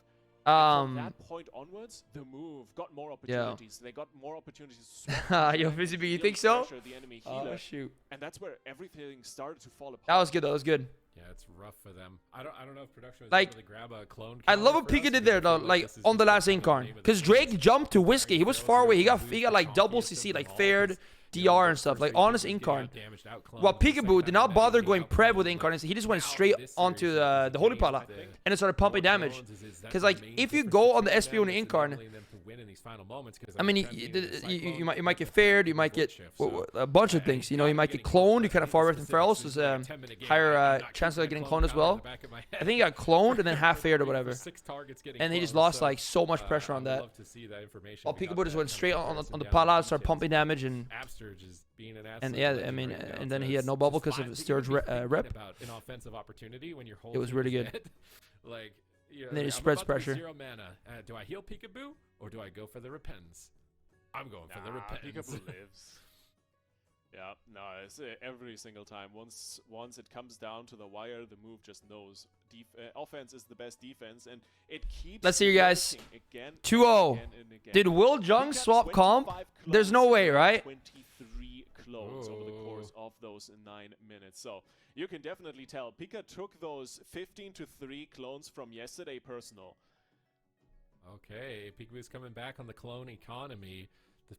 And from that point onwards, the move got more opportunities. They got more opportunities to swap. Yo, Fizzy B, you think so? Pressure the enemy Oh healer, shoot, and that's where everything started to fall apart. that was good. That was good. Yeah, it's rough for them. I don't know if production was Like, able to grab a clone. I love what counter for Pika us, did because there I though, feel like this is on the just last the Incarn, name of the because game. Drake jumped to Whiskey. He was Feral's far away. really He got boost like the double conkiest of CC, them like all, fared, 'cause, DR the and first stuff, like three honest games, Incarn. he got damaged, outcloned, While and the second Pikaboo did time not around, bother he going got Prev cloned, with but Incarn. He just went now straight this onto series, the the Holy games, Pala, I think, and it started pumping more damage. clones is that's Because the like main if you difference go on the between SPO and them, the is Incarn, enabling them to win in these final moments, 'cause I mean, Prev being the Cyclone, you might get the fared, you Cyclone might get shift, so a bunch of things. You know, you might get cloned. You kind of far away from Feral, so there's higher chance of getting cloned as well. I think he got cloned and then half fared or whatever, and he just lost like so much pressure on that. While Pikaboo just went straight on the Pala, started pumping damage, and yeah, I mean, and then he had no bubble because of Sturge rep. It was really good. Like, you know, And then he I'm spreads about to be pressure. 0 mana. Do I heal Pikaboo or do I go for the repentance? I'm going for the repentance. Pikaboo lives. Yeah, no, it's every single time. Once it comes down to the wire, the move just knows. Offense is the best defense, and it keeps. Let's see you guys. working again, 2-0. again and again. Did Will Jung Pika, swap comp? 25 There's no clones way, and right? 23 clones over the course of those 9 minutes. So you can definitely tell. Pika took those 15-3 clones from yesterday personal. Okay, Pikaboo's coming back on the clone economy. The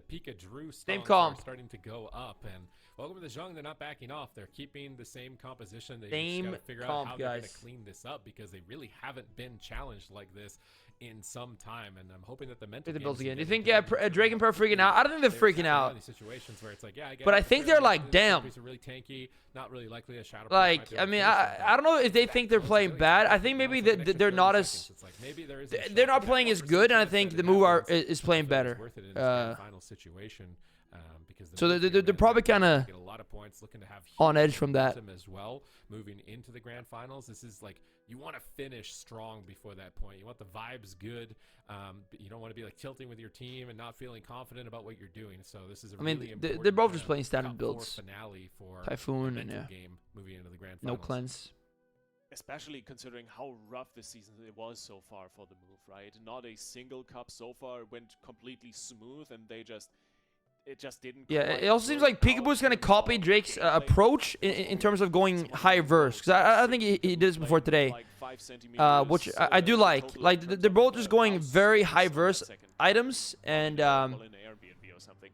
Pika Drew Same stonks comp. are starting to go up, and welcome to the Zhang. They're not backing off. They're keeping the same composition. They Same just got to figure comp, out how they're going guys. to clean this up because they really haven't been challenged like this in some time. And I'm hoping that the mental Look at the games builds will again. Do you get think into them. Drake and Per freaking out? I don't think they're freaking out. These situations where it's like, yeah, I get But it, I think fair they're enough, like, the damn. Snuppies are really tanky, not really likely a shadow. Like, I mean, I don't know if they think they're playing bad. I think maybe they're not as they're not playing as good, and I think the move is playing better. Final situation, because So they're probably kind of opponents looking to have on huge edge from that. momentum as well, moving into the grand finals. This is like, you want to finish strong before that point. You want the vibes good. But you don't want to be like tilting with your team and not feeling confident about what you're doing. So this is a really important, they're both just playing standard top builds. finale for Typhoon and game moving into the grand no finals. cleanse. Especially considering how rough this season it was so far for the move, right? Not a single cup so far went completely smooth, and it just didn't. Yeah, quite it also seems like work Pikaboo's out gonna in copy terms of Drake's gameplay. approach in terms of going high verse, because I think he did this before today, Like 5 centimeters, which I do like. total Like in terms they're of both just going very outspace high on the verse second items and in Airbnb or something.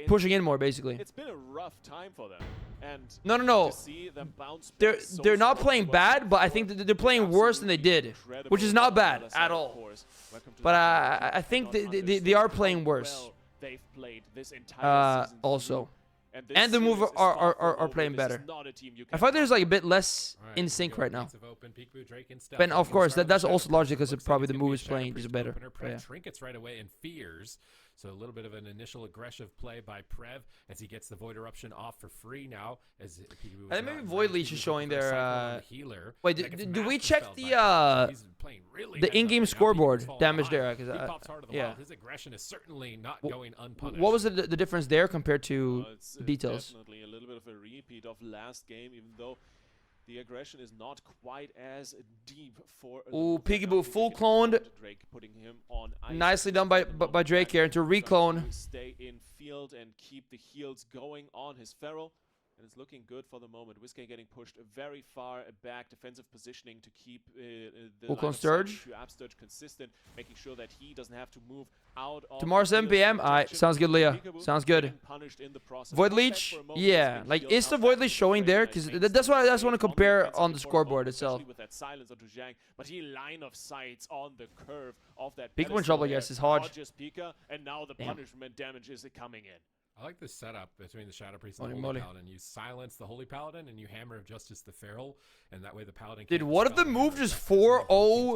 pushing in more basically. It's been a rough time for them, and No. to see them bounce They're back so they're not strong playing was bad, but I think that they're playing worse than they did, incredible. which is not On the bad other side, at of all. course. Welcome to But the I think they are playing worse. They've played this entire season also. through, And the move series is are far from over. playing This better. is not a team you I can thought there's count like a bit less All right, in here we sync go. right now. Gates of open, Pikaboo, Drake, and Stealth. But of We'll course, start with that's the also Shadow largely Priest. because Looks like probably it's the gonna be move a is Shadow playing Priest just better. opener. Prev Yeah. trinkets right away and fears. So a little bit of an initial aggressive play by Prev as he gets the Void Eruption off for free now. As Pikaboo was I think maybe not Void advised. Leech He is was showing looking for a their, cycle on the healer. Wait, That gets do we master check spelled the, by Prev. He's playing really the heads in-game up, and now scoreboard Pikaboo's falling damage behind. there? 'Cause He pops hard to the yeah. wall. His aggression is certainly not going unpunished. What was the difference there compared to It's details? definitely a little bit of a repeat of last game, even though the aggression is not quite as deep for. Ooh, Pikaboo Pikaboo full cloned. Drake putting him on ice. Nicely done by Drake here to reclone. To stay in field and keep the heals going on his Feral. And it's looking good for the moment. Whiskey getting pushed very far back. Defensive positioning to keep the Full line clone of sight Sturge. to Absturge consistent, making sure that he doesn't have to move out of Tomorrow the 7 field p.m. of Alright, protection. sounds good, Leah. Pikaboo Sounds good. getting punished in the process. Void Goes back Leech, for a moment, yeah. has been Like, healed is the out Void back Leech to showing Drake, there? and I Because think that's what I Drake want to on the compare defensive on the support scoreboard mode, itself. especially with that silence onto Zhang, but he line of sights on the curve of that Pikaboo in pedestal trouble, I there. guess. It's hard. Dodges Pika, and now the Damn. punishment damage is coming in. I like this setup between the Shadow Priest and the Holy Holy moly. Paladin. You silence the Holy Paladin and you Hammer of Justice the Feral, and that way the Paladin Dude, can't what if the dispel move Hammer of just Justice, and 4-0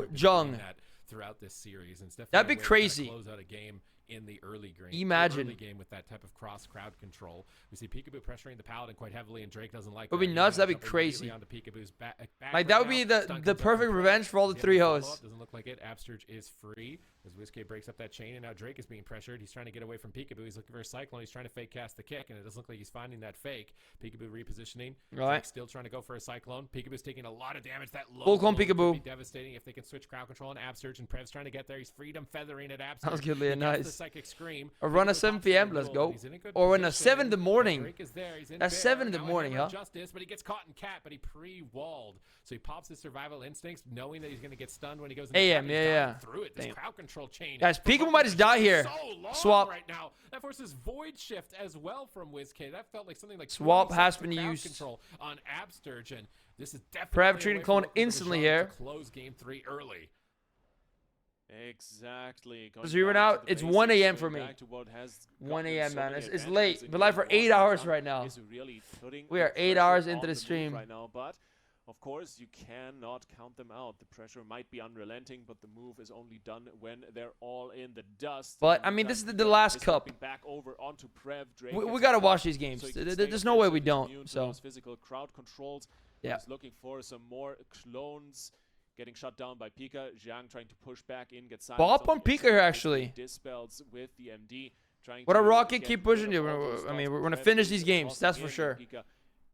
they've been doing Jung? that throughout this series. And it's definitely That'd be a way to crazy. close out a game in the early game. Imagine. Early game with that type of cross crowd control. We see Pikaboo pressuring the Paladin quite heavily, and Drake doesn't like It would be that. He nuts, that'd be lines up immediately crazy. onto Pikaboo's back Like, right that would now. be Stun the comes out perfect from Prev. revenge for all the He's three getting hoes. follow-up. Doesn't look like it. Absturge is free as Whiskey breaks up that chain, and now Drake is being pressured. He's trying to get away from Pikaboo. He's looking for a Cyclone. He's trying to fake cast the kick, and it doesn't look like he's finding that fake. Pikaboo repositioning. Right. Drake still trying to go for a Cyclone. Peekaboo's taking a lot of damage. That low Full clone blow could Pikaboo. be devastating if they can switch crowd control on Absturge, and Prev's trying to get there. He's freedom feathering at Absturge. Sounds good, Leah. He gets Nice. the Psychic Scream. A run at Pikaboo 7 pops p.m. the Let's reroll. go. He's in a good Or in a position. 7 in the morning. Drake is there. He's in That's fair. 7 in the Now morning, Hammer huh? of Justice, but he gets caught in cat, but he pre-walled. So he pops his survival instincts, knowing that he's going to get stunned when he goes into AM, cat, and he's yeah, diving yeah. through it. This Damn. crowd control chain. Guys, for Pikaboo Buck might just die is here. so long Swap. right now. That forces Void Shift as well from WizK. That felt like something like Swap 20 has seconds been of crowd used. control on Absturge, and this is definitely Prev a treating way clone for Local instantly Division here. to close game 3 early. Exactly. Going Zeroing back to out, the it's basics, 1 a.m. going for me. back to what has 1 gotten a.m., so man. many It's advantages late. in We're live for game 8 one. hours Zhang right now. is really putting We are the 8 pressure hours on into the move stream. right now, but of course you cannot count them out. The pressure might be unrelenting, but the move is only done when they're all in the dust. But, And I mean, this is the Zhang last is cup. hopping back over onto Prev. Drake We gets got to a watch touch, these games. so he can There's stay no way we offensive, don't. immune to So, those physical crowd controls. yeah. He's looking for some more clones. Getting shut down by Pika. Zhang trying to push back in, get silence. Bop on the Pika here, inside, actually. Dispels with the MD. Trying What a to rocket, get keep rid pushing of you. all those I dots, mean, but we're going to Prev finish is these games. crossing That's for in, sure. Pika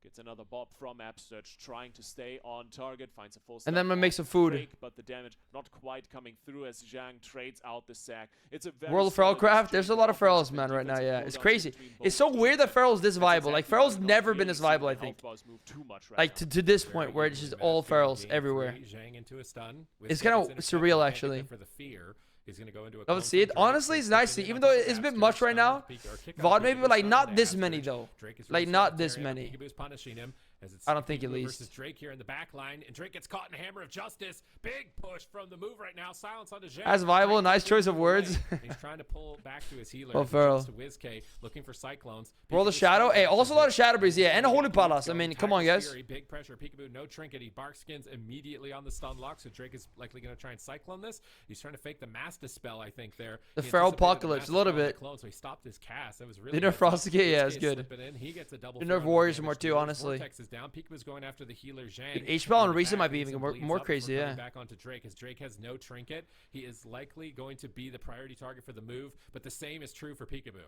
gets another bop from Absturge, trying to stay on target, finds a full And then I'm step going to make on some food. Drake, but the damage not quite coming through as Zhang trades out the sack. It's a very World of Feral solid Craft. There's a exchange lot of of Ferals, offensive man, and right now. defensive Yeah, it's cooldowns crazy. between It's both so weird that teams. Feral's this That's viable. Like, exactly Feral's why I'm never not been this really viable, I seeing think. the health bars move too much right Like, now. to this Very point where it's evenly just all matched here in Ferals game everywhere. 3. Zhang into a stun. It's Whiskey kinda gets intercepted, surreal, can't get actually. there for the fear. He's gonna go into a Love clone to see it. from Drake. Honestly, Drake's it's nice to pushing see. in Even on though top of it's a bit Absturge, much right stun now. with Pika, or kick out VOD with maybe, Pika, but like stun not onto this many Absturge. though. Drake is Like really not this solitary, and many. Pikaboo's punishing him As it's I don't think Pikaboo at least. versus Drake here in the back line, and Drake gets caught in a hammer of justice. Big push from the move right now. Silence onto Zhang. As viable, Drake nice choice of away. words. He's trying to pull back to his healer. Oh, He Feral. jumps to WizK, looking for Cyclones. Roll the Pikaboo shadow. starts Hey, to also a lot of zip. shadow breeze. Yeah, and a holy Pikaboo palace. I going mean, come Tiger's on, guys. Fury, big pressure. Pikaboo, no trinket. He bark skins immediately on the stun lock, so Drake is likely going to try and Cyclone this. He's trying to fake the Mass Dispel, I think, there. The He Feral anticipated the Apocalypse, Mass a little Dispel on the bit. Clone, so he stopped his cast. That was really They nerf good. Frosty, yeah, it's WizK good. slipping in. He gets a double They throw nerf on the Warriors damage more too, dealers. honestly. Vortex is down. Pikaboo's going after the healer Zhang. Dude, H-Bell and In the Risa back, might be getting even some bleeds more up crazy, before yeah. coming back onto Drake, as Drake has no trinket. He is likely going to be the priority target for the move, but the same is true for Pikaboo.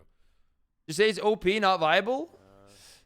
You say it's OP, not viable?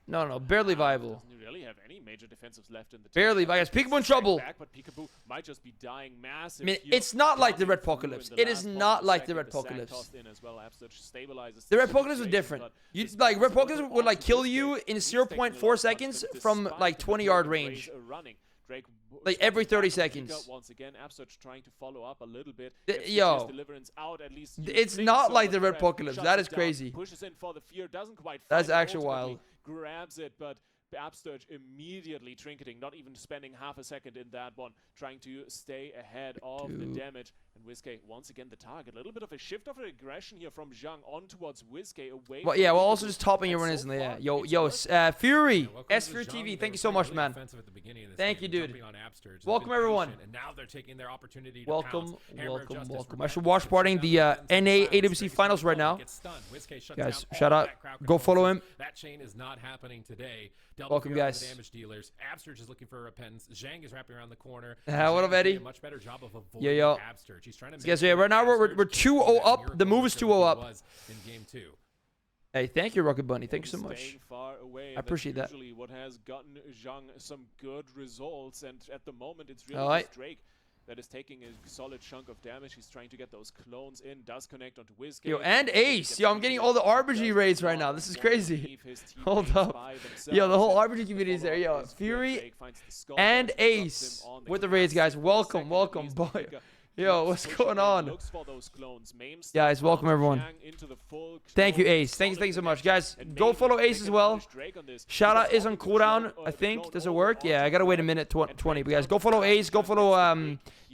No, barely viable. Doesn't really have any major defensives left in the Barely tank. viable. Pikaboo in trouble. Back, but Pikaboo might just be dying massive. I mean, here. it's not like the Red Coming Apocalypse. through in It is last not possible like the second. Red Sack Apocalypse. tossed in as well. Upsurge stabilizes The Red situation, Apocalypse was different. but You this like Red bounce Apocalypse over would like onto kill WizK. you in He's taking a lot 0.4 of seconds punishment from despite like the 20-yard Rays range. running. Drake Like every stepping 30 back on Pika seconds. Once again, Upsurge trying to follow up a little bit. Th- Gets yo. his deliverance out, at least you It's think not so, like but the Red Trev Apocalypse. shuts That it is down, crazy. Pushes in for the fear, doesn't quite That's find it, actually ultimately wild. grabs it, but Upsurge immediately trinketing, not even spending half a second in that one, trying to stay ahead of the Dude. damage. And WizK once again the target. A little bit of a shift of aggression here from Zhang on towards WizK away. Well, from yeah, well, Pikaboo. also just topping And everyone so instantly. Yeah, far, yo, it's yo, worked. Fury, Yeah, welcome S to Fury Zhang. TV. They Thank were you so playing much, really man. offensive at the beginning of this Thank game, you, dude. jumping on Absterge. They've Welcome, been everyone. patient, and now they're taking their opportunity to Welcome, pounce. Hammer of welcome, Justice welcome. I prevents should the watch shutdown partying of the defense and NA silence. AWC Drake's finals right control, now. gets stunned. WizK shuts Guys, down shout all out. that crowd Go control follow systems. him. That chain is not happening today. Double Welcome, fear on guys. The damage dealers. Absterge is looking for repentance. Zhang is wrapping around the corner. What Zhang up, is doing Eddie? a much better job of avoiding Yo. Absterge. He's trying to Guys, make yeah, sure right now we're Absterge 2-0 can't do that up. The miracle move like is he 2-0 up. was in game 2. Hey, thank you, Rocket Bunny. Thank you so Staying much. far away, I appreciate that. that's usually what has gotten Zhang some good results, and at the moment it's really Alright. just Drake that is taking a solid chunk of damage. He's trying to get those clones in, does connect onto WizK. Yo, and Ace. Yo, I'm getting all the RBG raids right now. This is crazy. Hold up. Yo, the whole RBG community is there. Yo, Fury and Ace with the raids, guys. Welcome, welcome, boy. Yo, what's going on? Guys, welcome everyone. Thank you, Ace. Thank you so much. Guys, go follow Ace as well. Shout out is on cooldown, I think. Does it work? Yeah, I gotta wait a minute 20. But guys, go follow Ace. Go follow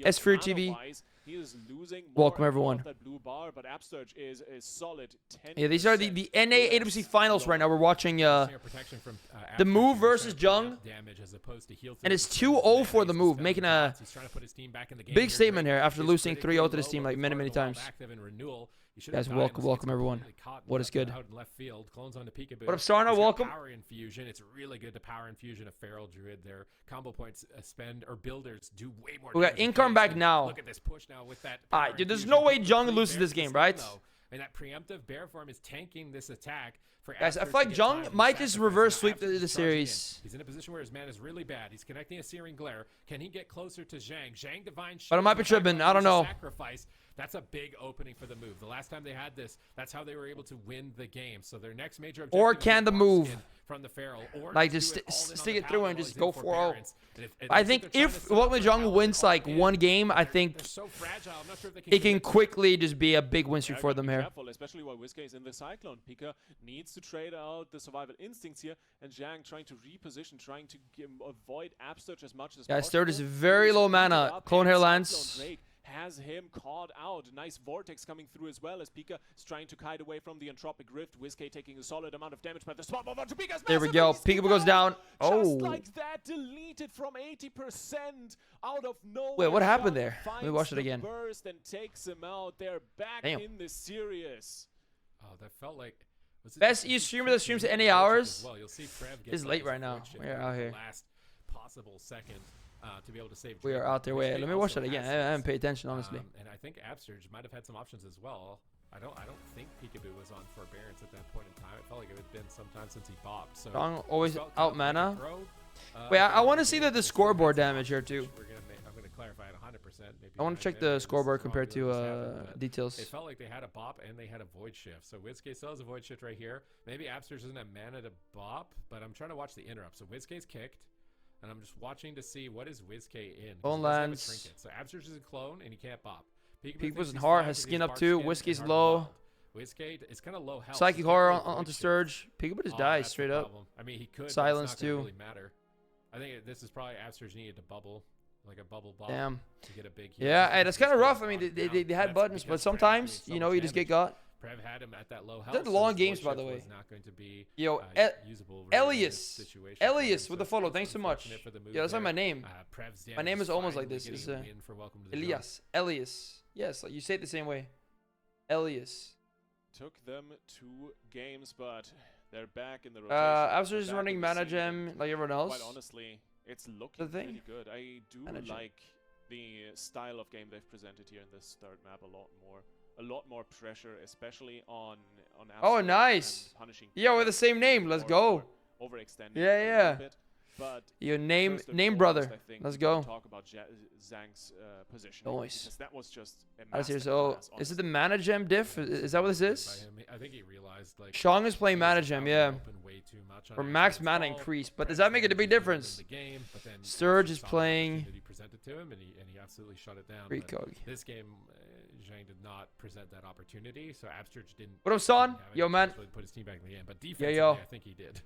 S Fury TV. He is losing Welcome, more everyone. of that blue bar, but Upsurge is a solid 10%. Yeah, these are the NA AWC finals right now. We're watching Protection from, the Absterge, move who's versus trying to Jung. preempt damage as opposed to heal And it's through the 2-0 for Ace the is move, spending making a dots. He's trying to put his team back in the game big here. statement Drake here after is losing critically 3-0 to this low team like before many, the many wall times. active in renewal. He should Guys, have died, welcome, but welcome, gets everyone. completely caught What is good? out in left field. Clones onto Pikaboo. What up, Sarna? He's got Welcome. Power infusion. It's really good to power infusion a feral druid. Their combo points spend or builders do way more. We got damage than Incarn back Ace. now. Look at this push now with that. Alright, power dude, there's infusion. no way Pikaboo Jung three loses bears this game, is right? done, though. And that preemptive bear form is tanking this attack. For Guys, I Absterge feel to like get Jung time and might just sacrifice. reverse Now sweep Absterge the is charging in. series. He's in a position where his man is really bad. He's connecting a Searing Glare. Can he get closer to Zhang? Zhang Divine Shield. But I might be in the tripping. background I don't uses know. Sacrifice. That's a big opening for the move. The last time they had this, that's how they were able to win the game. So their next major objective Or is can to the bark move? skin from the feral, or Like, to just do it all in on stick the it through paladin and while just he's go in 4-0. forbearance. And it I looks like think they're trying to if set up Welcome for to Jungle Paladin wins like in. one game, I think They're so fragile. I'm not sure if they can it can commit to quickly just be a big win streak Yeah, for gotta them be here. Careful, especially while WizK is in the Cyclone. Pika needs to trade out the survival instincts here, and Zhang trying to reposition, trying to avoid Upsurge as much as Guys, possible. third is very He's low heated mana. up, Clone and Hair Cyclone lands. Drake has him caught out. Nice Vortex coming through as well as Pika is trying to kite away from the Entropic Rift. WizK taking a solid amount of damage, but the swap over to Pika's There we massive, go. and he's Pikaboo goes down. Oh. Just like that, deleted from 80% out of nowhere. Wait, what happened Zhang there? Let me finds watch it the again. burst and takes him out. They're back Damn. in the series. Oh, that felt like. Was it Best just- streamer that streams at any Void shift hours as well. You'll see Trev get is like late his right now. void shift We're in out the here. Last possible second to be able to save. We are Drake. out there. Wait, WizK let me watch also that again. I has haven't this, paid attention, honestly. and I think Absterge might have had some options as well. I don't think Pikaboo was on forbearance at that point in time. It felt like it had been some time since he bopped. So Jung always felt out kind of like a mana. throw. Wait, At the I end want to of see game, the it's scoreboard some damage here options. too. I'm gonna clarify it 100%. Maybe I want my to check memory the is scoreboard wrong compared when to this happened, but details. It felt like they had a bop and they had a void shift. So WizK still has a void shift right here. Maybe Absterge doesn't have mana to bop, but I'm trying to watch the interrupt. So WizK's kicked, and I'm just watching to see what is WizK in. 'cause Clone he doesn't have a lands. trinket. So Absterge is a clone, and he can't bop. Pikaboo's in hard, has skin up too. Whiskey's low. WizK, it's kind of low health. Psychic He can't horror really void onto shift. Sturge. Pikaboo just Oh, dies that's the straight up. problem. I mean, he could. Silence but it's not gonna too. really matter. I think this is probably Abster's needed to bubble, like a bubble ball. Damn. To get a big heal. Yeah, hey, that's kind of Just rough. I get mean, locked they down. had That's buttons, but because Prev's sometimes, doing so you know, much you just get damage. got. Prev had him at that low health. They're so long his games, void by the shift way. was not going to be, Yo, usable really in this Elias. situation for him, Elias with so the follow. it's Thanks so much. unfortunate for the move Yeah, that's like there. my name. Prev's My damage name is almost like finally this. It's getting a win for Welcome to the Jungle. Elias. Elias. Yes, like you say it the same way. Elias. Took them 2 games, but they're back in the rotation. Abster They're is back running in the mana scene, gem and like everyone else. quite honestly, it's looking thing? pretty good. I do Mana gem. like the style of game they've presented here in this third map a lot more. A lot more pressure, especially on Oh, Abster nice. and punishing Yeah, we're people the same name. Let's or go. overextending Yeah, a yeah. little bit. But Your name, first and name foremost, brother. I think Let's we gotta go. talk about Zhang's position. Nice. Because that was just a I see. So, masterclass, is it the honestly. mana gem diff? Is that what this By is? him. I think he realized like Shang is playing he was mana gem, out yeah. open way too much on Or Abster's max mana ball. increase. But does Prev that make it a big managed to win difference? the game, but then Sturge Abster is saw the playing- opportunity presented to him, and he absolutely shut it down. but Precog. This game, Zhang did not present that opportunity, so Abster didn't. What up, son? didn't have Yo, any man. chance to really put his team back in the game. But yo. defensively, I think he did.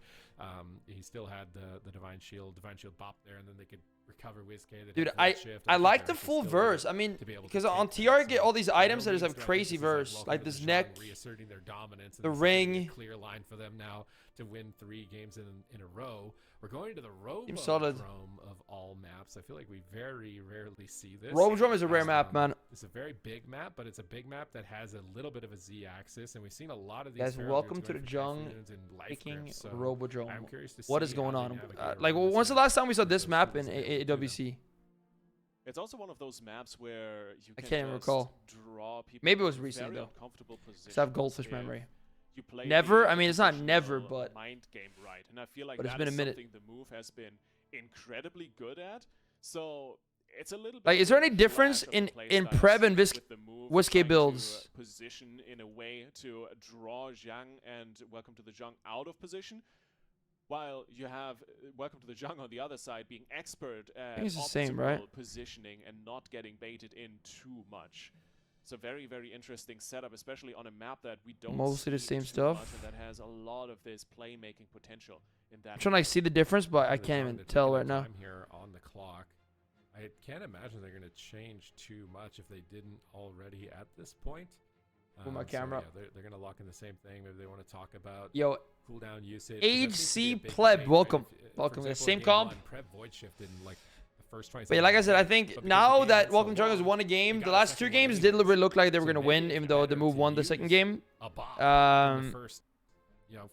He still had the Divine Shield bop there, and then they could recover WizK. Dude, I like the full verse. I mean, because on TR get all these items that just have crazy verse, like this neck, reasserting their dominance, and the this is gonna be a ring. clear line for them now to win 3 games in a row. We're going to the Seems solid. Robodrome of all maps. I feel like we very rarely see this. Robodrome is a rare map, man. It's a very big map, but it's a big map that has a little bit of a Z-axis, and we've seen a lot of these. Guys, Pharaoh welcome dudes to going the for Jung Typhoons and life Making grips, so Robodrome. I'm curious to What see is going how they on? navigate Like, around when's this the last time we saw with this those map tools in available to them. AWC? It's also one of those maps where you I can can't even just recall. draw people Maybe it was in recently, very though. uncomfortable Because I have positions goldfish if memory. you play Never? the I mean, it's not never, traditional but- mind game right, and I feel like but it's that been a is minute. something the move has been incredibly good at. So it's a little bit Like, of is there a any difference clash of in playstyles Prev and with the move WizK trying to, builds? position in a way to draw Zhang and Welcome to the Jung out of position, while you have Welcome to the Jung on the other side being expert at it's the same, right? optimal positioning and not getting baited in too much. It's a very, very interesting setup, especially on a map that we don't Mostly the see same too stuff. much and that has a lot of this playmaking potential in that. I'm trying to like see the difference, but I The can't Jung, even they're tell taking right their now. time here on the clock. I can't imagine they're going to change too much if they didn't already at this point. Pull my So, camera yeah, they're going to lock in the same thing. Maybe they want to talk about Yo, cooldown usage. 'cause that seems to be HC a big pleb, change, welcome. right? For Welcome. example, Same in game comp. one, Prev void shifted in like the first 20 But yeah, like I said, I think because now the game that went so Welcome Jungle has long, won a you game, got the a last second 2 one games anyway. did look like they were So going to maybe win, it's even though the better move to won the second use game. a bot in the first,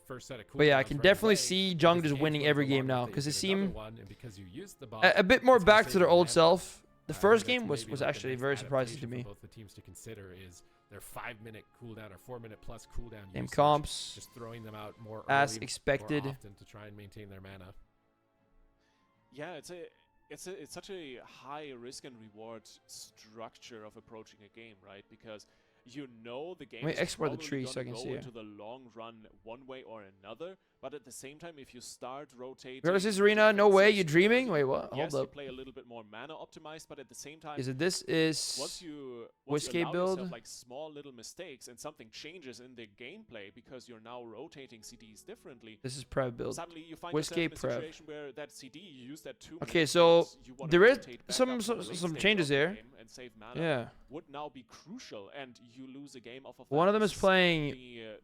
first set of But yeah, I cooldowns can right definitely away, see because Jung the just games winning went every so game long now that they because it did another seemed one, and because you used the bot, a bit more it's gonna back to save their your old mana. self. The I think first that's game was maybe like the actually next very surprising to adaptation me. for both the teams to consider is their 5-minute cooldown or 4-minute plus cooldown Same usage, comps, just throwing them out more as early, expected. more often to try and maintain their mana. Yeah, it's such a high risk and reward structure of approaching a game, right? Because you know the game me is export the probably tree so I gonna can go see it. into the long run one way or another, but at the same time, if you start rotating Versus Arena, no way, you defenses dreaming? early, Wait, what? yes, Hold you up. play a little bit more mana optimized, but at the same time, Is it this once is you WizK allow build? yourself like small little mistakes and something changes in the gameplay because you're now rotating CDs differently, this is Prev build. suddenly you find WizK yourself in a Prev. situation where that CD you used that 2 Okay, minutes so because you wanna there is rotate back some up to the late some stage changes of the here. game and save mana Yeah. would now be crucial, and you lose a game off of One that. of them is This playing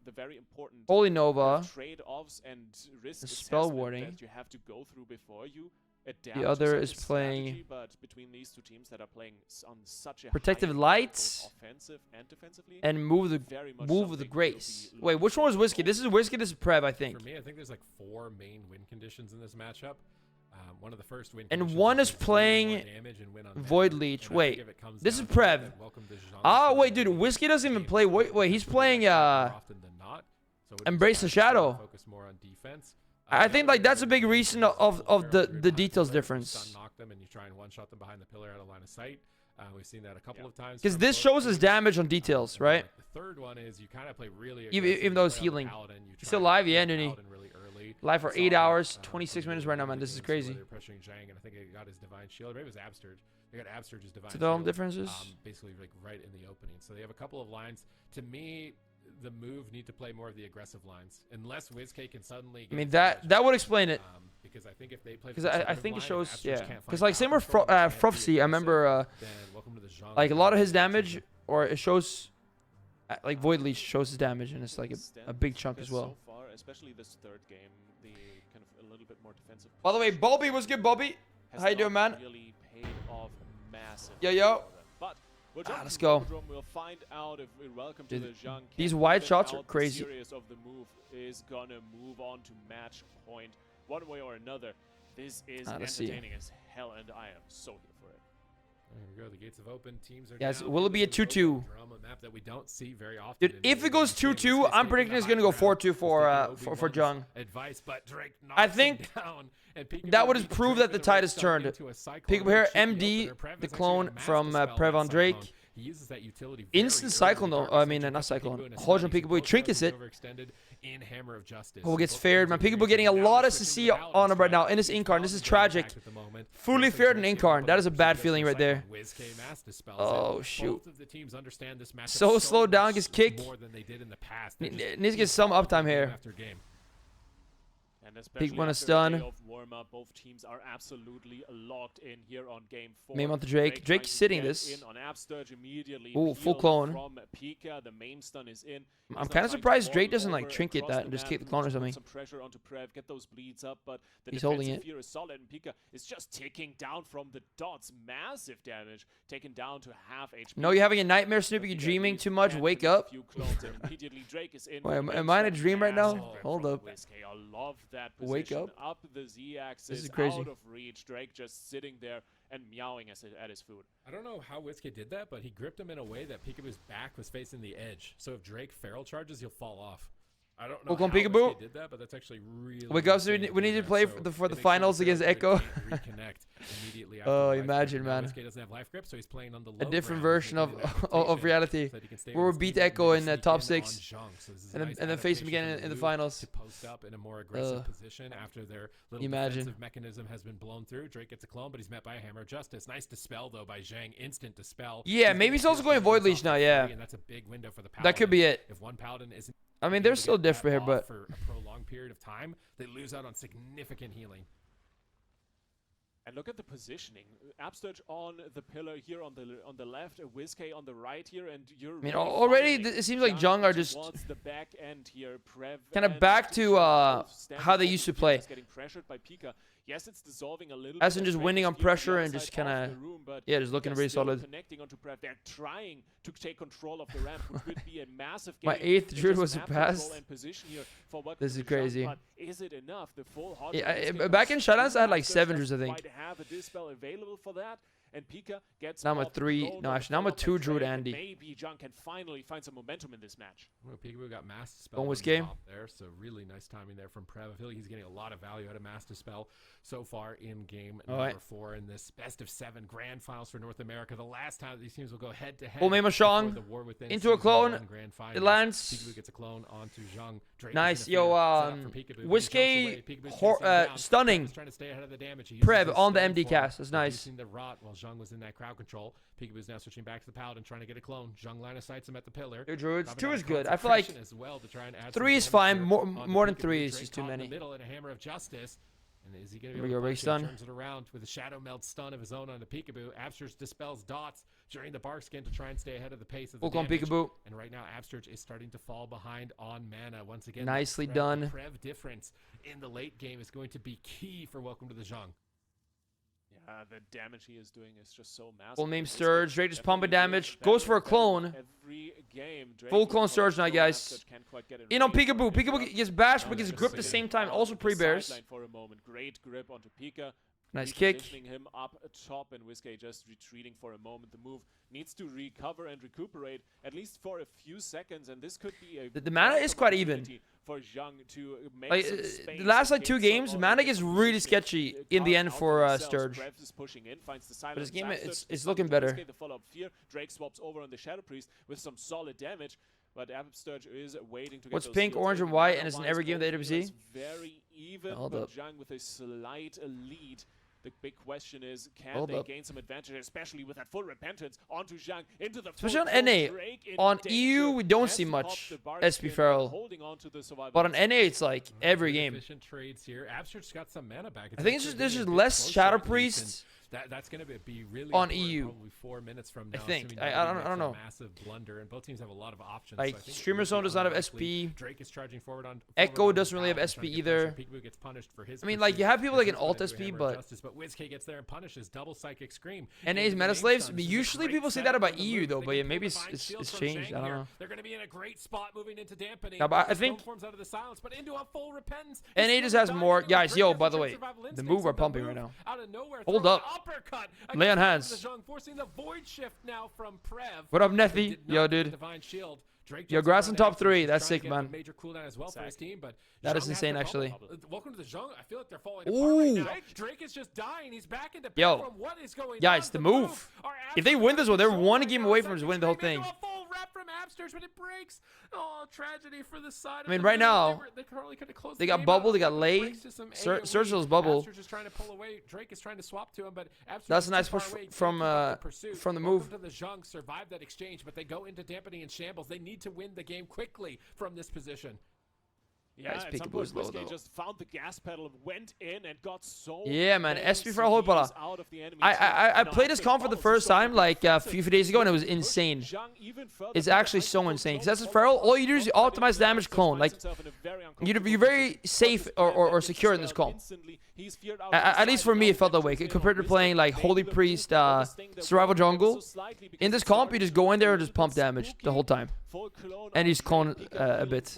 the very important Holy Nova. trade-offs and risk The spell assessment warding. that you have to go through before you adapt The to other such is a playing strategy, but between these two teams that are playing on such a Protective high level, Lights both offensive and defensively, and move very much with something grace. to be Wait, which one was looking WizK? This is WizK. This is Prev, I think. For me, I think there's like 4 main win conditions in this matchup. One of the first win And conditions one is is to do more playing damage and win on Void mana. Leech. And I Wait, think if it comes this down is to Prev. that, Welcome to Zhang's Ah, story wait, dude, and WizK doesn't even games play. where Wait, he's they playing more often than not. So it would be Embrace the smart to Shadow. focus more on defense. I The think other like that's a one big is reason you of Pharaoh the under the high details pillar, you difference. stun knock them and you try and one-shot them behind the pillar out of line of sight. We've seen that a couple of times. Because from this both shows his teams. damage on details, And then, right? like, the third one is you kind of play really Even aggressive, though you it's play on the healing. Paladin, you He's try still and live, kill yeah, the Noonie. Paladin really early. Live for Saw 8 that, hours, from 26 the minutes right now, early man. This is games where crazy. They were pressuring Zhang, and I think it got his Divine Shield. Maybe it was Absterge. They got Absterge's Divine So the Shield. differences. Basically, like right in the opening. So they have a couple of lines. To me, the move need to play more of the aggressive lines, unless WizK can suddenly. I Get mean advantage, that would explain it. because I think if they play, Because I think it shows, yeah. Because like same with Frofsy, I remember like a lot of his damage, or it shows like Void Leech shows his damage, and it's like a big chunk as well. So far, especially this third game, the kind of a little bit more defensive. By the way, Bobby, what's good, Bobby? How you doing, man? Really paid off massive. Yo. But Let's go. We'll find out if welcome to the Zhang. These wide shots are crazy. The series of the move is gonna move on to match point one way or another. This is entertaining as hell, and I am so here for it. There we go. The gates have opened. Teams are Yes. down. Will it be a 2-2? Map that we don't see very often. Dude, if it goes 2-2, I'm predicting it's gonna go 4-2 for Zhang. Advice, but Drake I think that would have proved that the tide has turned. Pikaboo here, MD, the clone from Prev on Drake. He uses that utility. Instant Cyclone though. I mean, not Cyclone. Hold on, Pikaboo. Trinkets it. In Hammer of Justice. Oh, gets feared, man. Pikaboo getting a lot of CC on him right now in this Incarn. This is tragic. Fully feared in Incarn. That is a bad feeling right there. Oh, shoot. So slowed down, gets kicked. Needs to get some uptime here. Peak one is stun. Both teams are absolutely locked in here on game 4. Meme onto Drake. Drake's sitting this. Ooh, full clone. The main stun is in. I'm kind of surprised Drake doesn't like trinket that and just kick the clone or something. Some pressure onto Prev, get those bleeds up, but the he's holding it. Fear is solid, and Pika is just ticking down from the dots. Massive damage, taken down to half HP. No, you're having a nightmare, Snoopy. You're dreaming too much. Wake up. Wait, am I in a dream right now? Hold up. I love that position. Wake up. Up the Z-axis. This is crazy. Out of reach. Drake just sitting there and meowing at his food. I don't know how Whiskey did that, but he gripped him in a way that Pikaboo's back was facing the edge. So if Drake feral charges, he'll fall off. I don't know how Whiskey did that, but that's actually really. Wake up, so we need to play for the finals against Echo. Oh, imagine, man. Whiskey doesn't have life grip, so he's playing on the a different version of reality. Where we beat Echo in the top 6, and then face him again in the finals. To post up in a more aggressive position after their little defensive mechanism has been blown through. Drake gets a clone, but he's met by a Hammer of Justice. Nice dispel though by Zhang. Instant dispel. Yeah, maybe he's also going Void Leech now. Yeah, and that's a big window for the Paladin. That could be it. If one Paladin isn't, I mean, they're still different here, but for a prolonged period of time, they lose out on significant healing. And look at the positioning. Upstage on the pillar here on the left, Whiskey on the right here, and you're. I mean, already it seems like Zhang are just the back end here. Kind of back to how they used to play. Getting pressured by Pika. Yes, it's dissolving a little. As in just winning on pressure and just kind of just looking really solid. Connecting onto Prev. They're trying to take control of the ramp, which would be a massive game. My 8th Druid was surpassed. This is crazy. But is it enough? The full back in Shadowlands, I had like 7 Druids, I think. Have a dispel available for that, and Pika gets. Now I'm a 3. No, actually, now I'm a 2 Druid Andy. Maybe Zhang can finally find some momentum in this match. Well, Pikaboo got Mass Dispel Going with game there, so really nice timing there from Prev. I feel like he's getting a lot of value out of Mass Dispel so far in game number 4 in this best of 7 grand finals for North America. The last time these teams will go head to head. Full Mema Shang into a clone. It lands. Pikaboo gets a clone onto Zhang. Nice, yo, Whiskey stunning. Prev on the MD cast. That's nice. The rot while Zhang was in that crowd control. Pikaboo's now switching back to the Paladin, trying to get a clone. Zhang line of sights him at the pillar. 2 Druids. 2 is good. I feel like 3 is fine. More than 3 is just too many. Middle and a Hammer of Justice. And is he going to be able to stun? Turns it around with a Shadow Meld stun of his own on the Pikaboo. Absterge dispels dots during the bark skin to try and stay ahead of the pace of the damage. Pikaboo. And right now, Absterge is starting to fall behind on mana. Once again, nicely done. The Prev difference in the late game is going to be key for Welcome to the Zhang. The damage he is doing is just so massive. Full name Sturge. Drake just pumping damage. Goes for a clone. Full clone Sturge now, guys. In on Pikaboo. Pikaboo gets bashed, but gets gripped at the same time. Also pre-bears. Great grip onto Pika. Nice kick. Him up top, and Whiskey just retreating for a moment. The move needs to recover and recuperate at least for a few seconds, and this could be a the mana is quite even. For Zhang to make like, the last 2 games, mana gets really sketchy in the end for Sturge. But this game, it's looking better. The follow-up fear. Drake swaps over on the Shadow Priest with some solid damage. But Absterge is waiting to get what's pink, orange, and white, and it's in every game of the AWC? Very even, Hold but up. Zhang with a slight lead. The big question is, can they gain some advantage, especially with that full repentance onto Zhang into the especially on NA. On EU, we don't see much SP Feral. But on NA, it's like every game. Trades here. Absurd's got some mana back. I think it's just there's just less Shadow Priest. That's going to be really on EU. Probably 4 minutes from now. I think. I don't know. Massive blunder, and both teams have a lot of options. Like so Streamer Zone does not have SP. Drake is charging forward on. Echo doesn't really have SP either. Pikaboo gets punished for his. I mean, like you have people like an alt SP, but WizK gets there and punishes double Psychic Scream. NA's Meta Slaves. Usually people say that about EU though, but yeah, maybe it's changed. I don't know. They're going to be in a great spot moving into dampening. Yeah, but I think NA just has more guys. Yo, by the way, the move are pumping right now. Hold up. Lay on hands. Forcing the void shift now from Prev. What up, Neffy? Yo, dude. Yo, grass in top 3. That's sick, man. Major cooldown as well for his team, but that is insane, actually. Welcome to the jungle. I feel like they're falling apart right now. Drake is just dying. He's back into yo, what is going guys, on? the move. If they win this one, they're one game away from just winning the whole thing. From Absters, but it breaks. Oh, tragedy for the side. I mean, right now, they got bubble, they got lay. Surgil's bubble. Absters is trying to pull away. Drake is trying to swap to him, but that's a nice push from the move. To the Zhang survived that exchange, but they go into dampening and shambles. They need to win the game quickly from this position. Yeah, at some point, WizK just found the gas pedal, went in, and got so man, SP for a whole pala. I played this comp for the first time like a few days ago, and it was insane. It's actually so insane. Because that's Feral. All you do is optimize damage clone. Like you're very safe or secure in this comp. At least for me, it felt that way compared to playing like Holy Priest, Survival Jungle. In this comp, you just go in there and just pump damage the whole time, and he's clone a bit.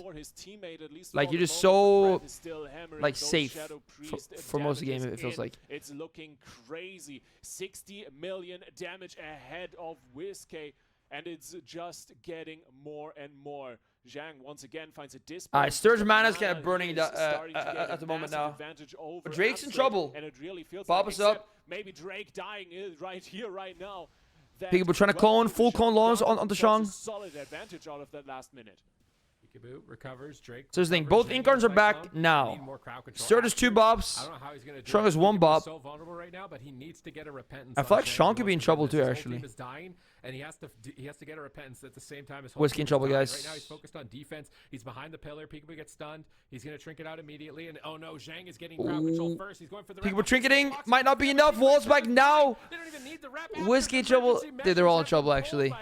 Like you're just so like safe for most of the game. It feels like it's looking crazy. 60 million damage ahead of WizK, and it's just getting more and more. Zhang once again finds a display. Alright, Sturge Mana's kind of burning at the moment now. But Drake's in trouble. And it really feels Bob us up. Maybe Drake dying right here, right now. People trying to clone, full clone launch on the Shang. Solid advantage out of that last minute. Pikaboo recovers. Drake. So here's the thing, both Incarns are back now. Sturge is 2 bobs. I don't know how he's gonna do Shang is 1 bob. So vulnerable right now, but he needs to get a repentance. I feel like Shang could be in trouble too, actually. Team is dying, and he has to get a repentance at the same time as WizK in trouble, guys. Right now he's focused on defense. He's behind the pillar. Pikaboo gets stunned. He's gonna trinket out immediately, and oh no, Zhang is getting crowd control first. He's going for the Pikaboo trinketing might not be enough. Walls back now. They don't even need the rep. WizK in trouble. They're all in trouble, actually.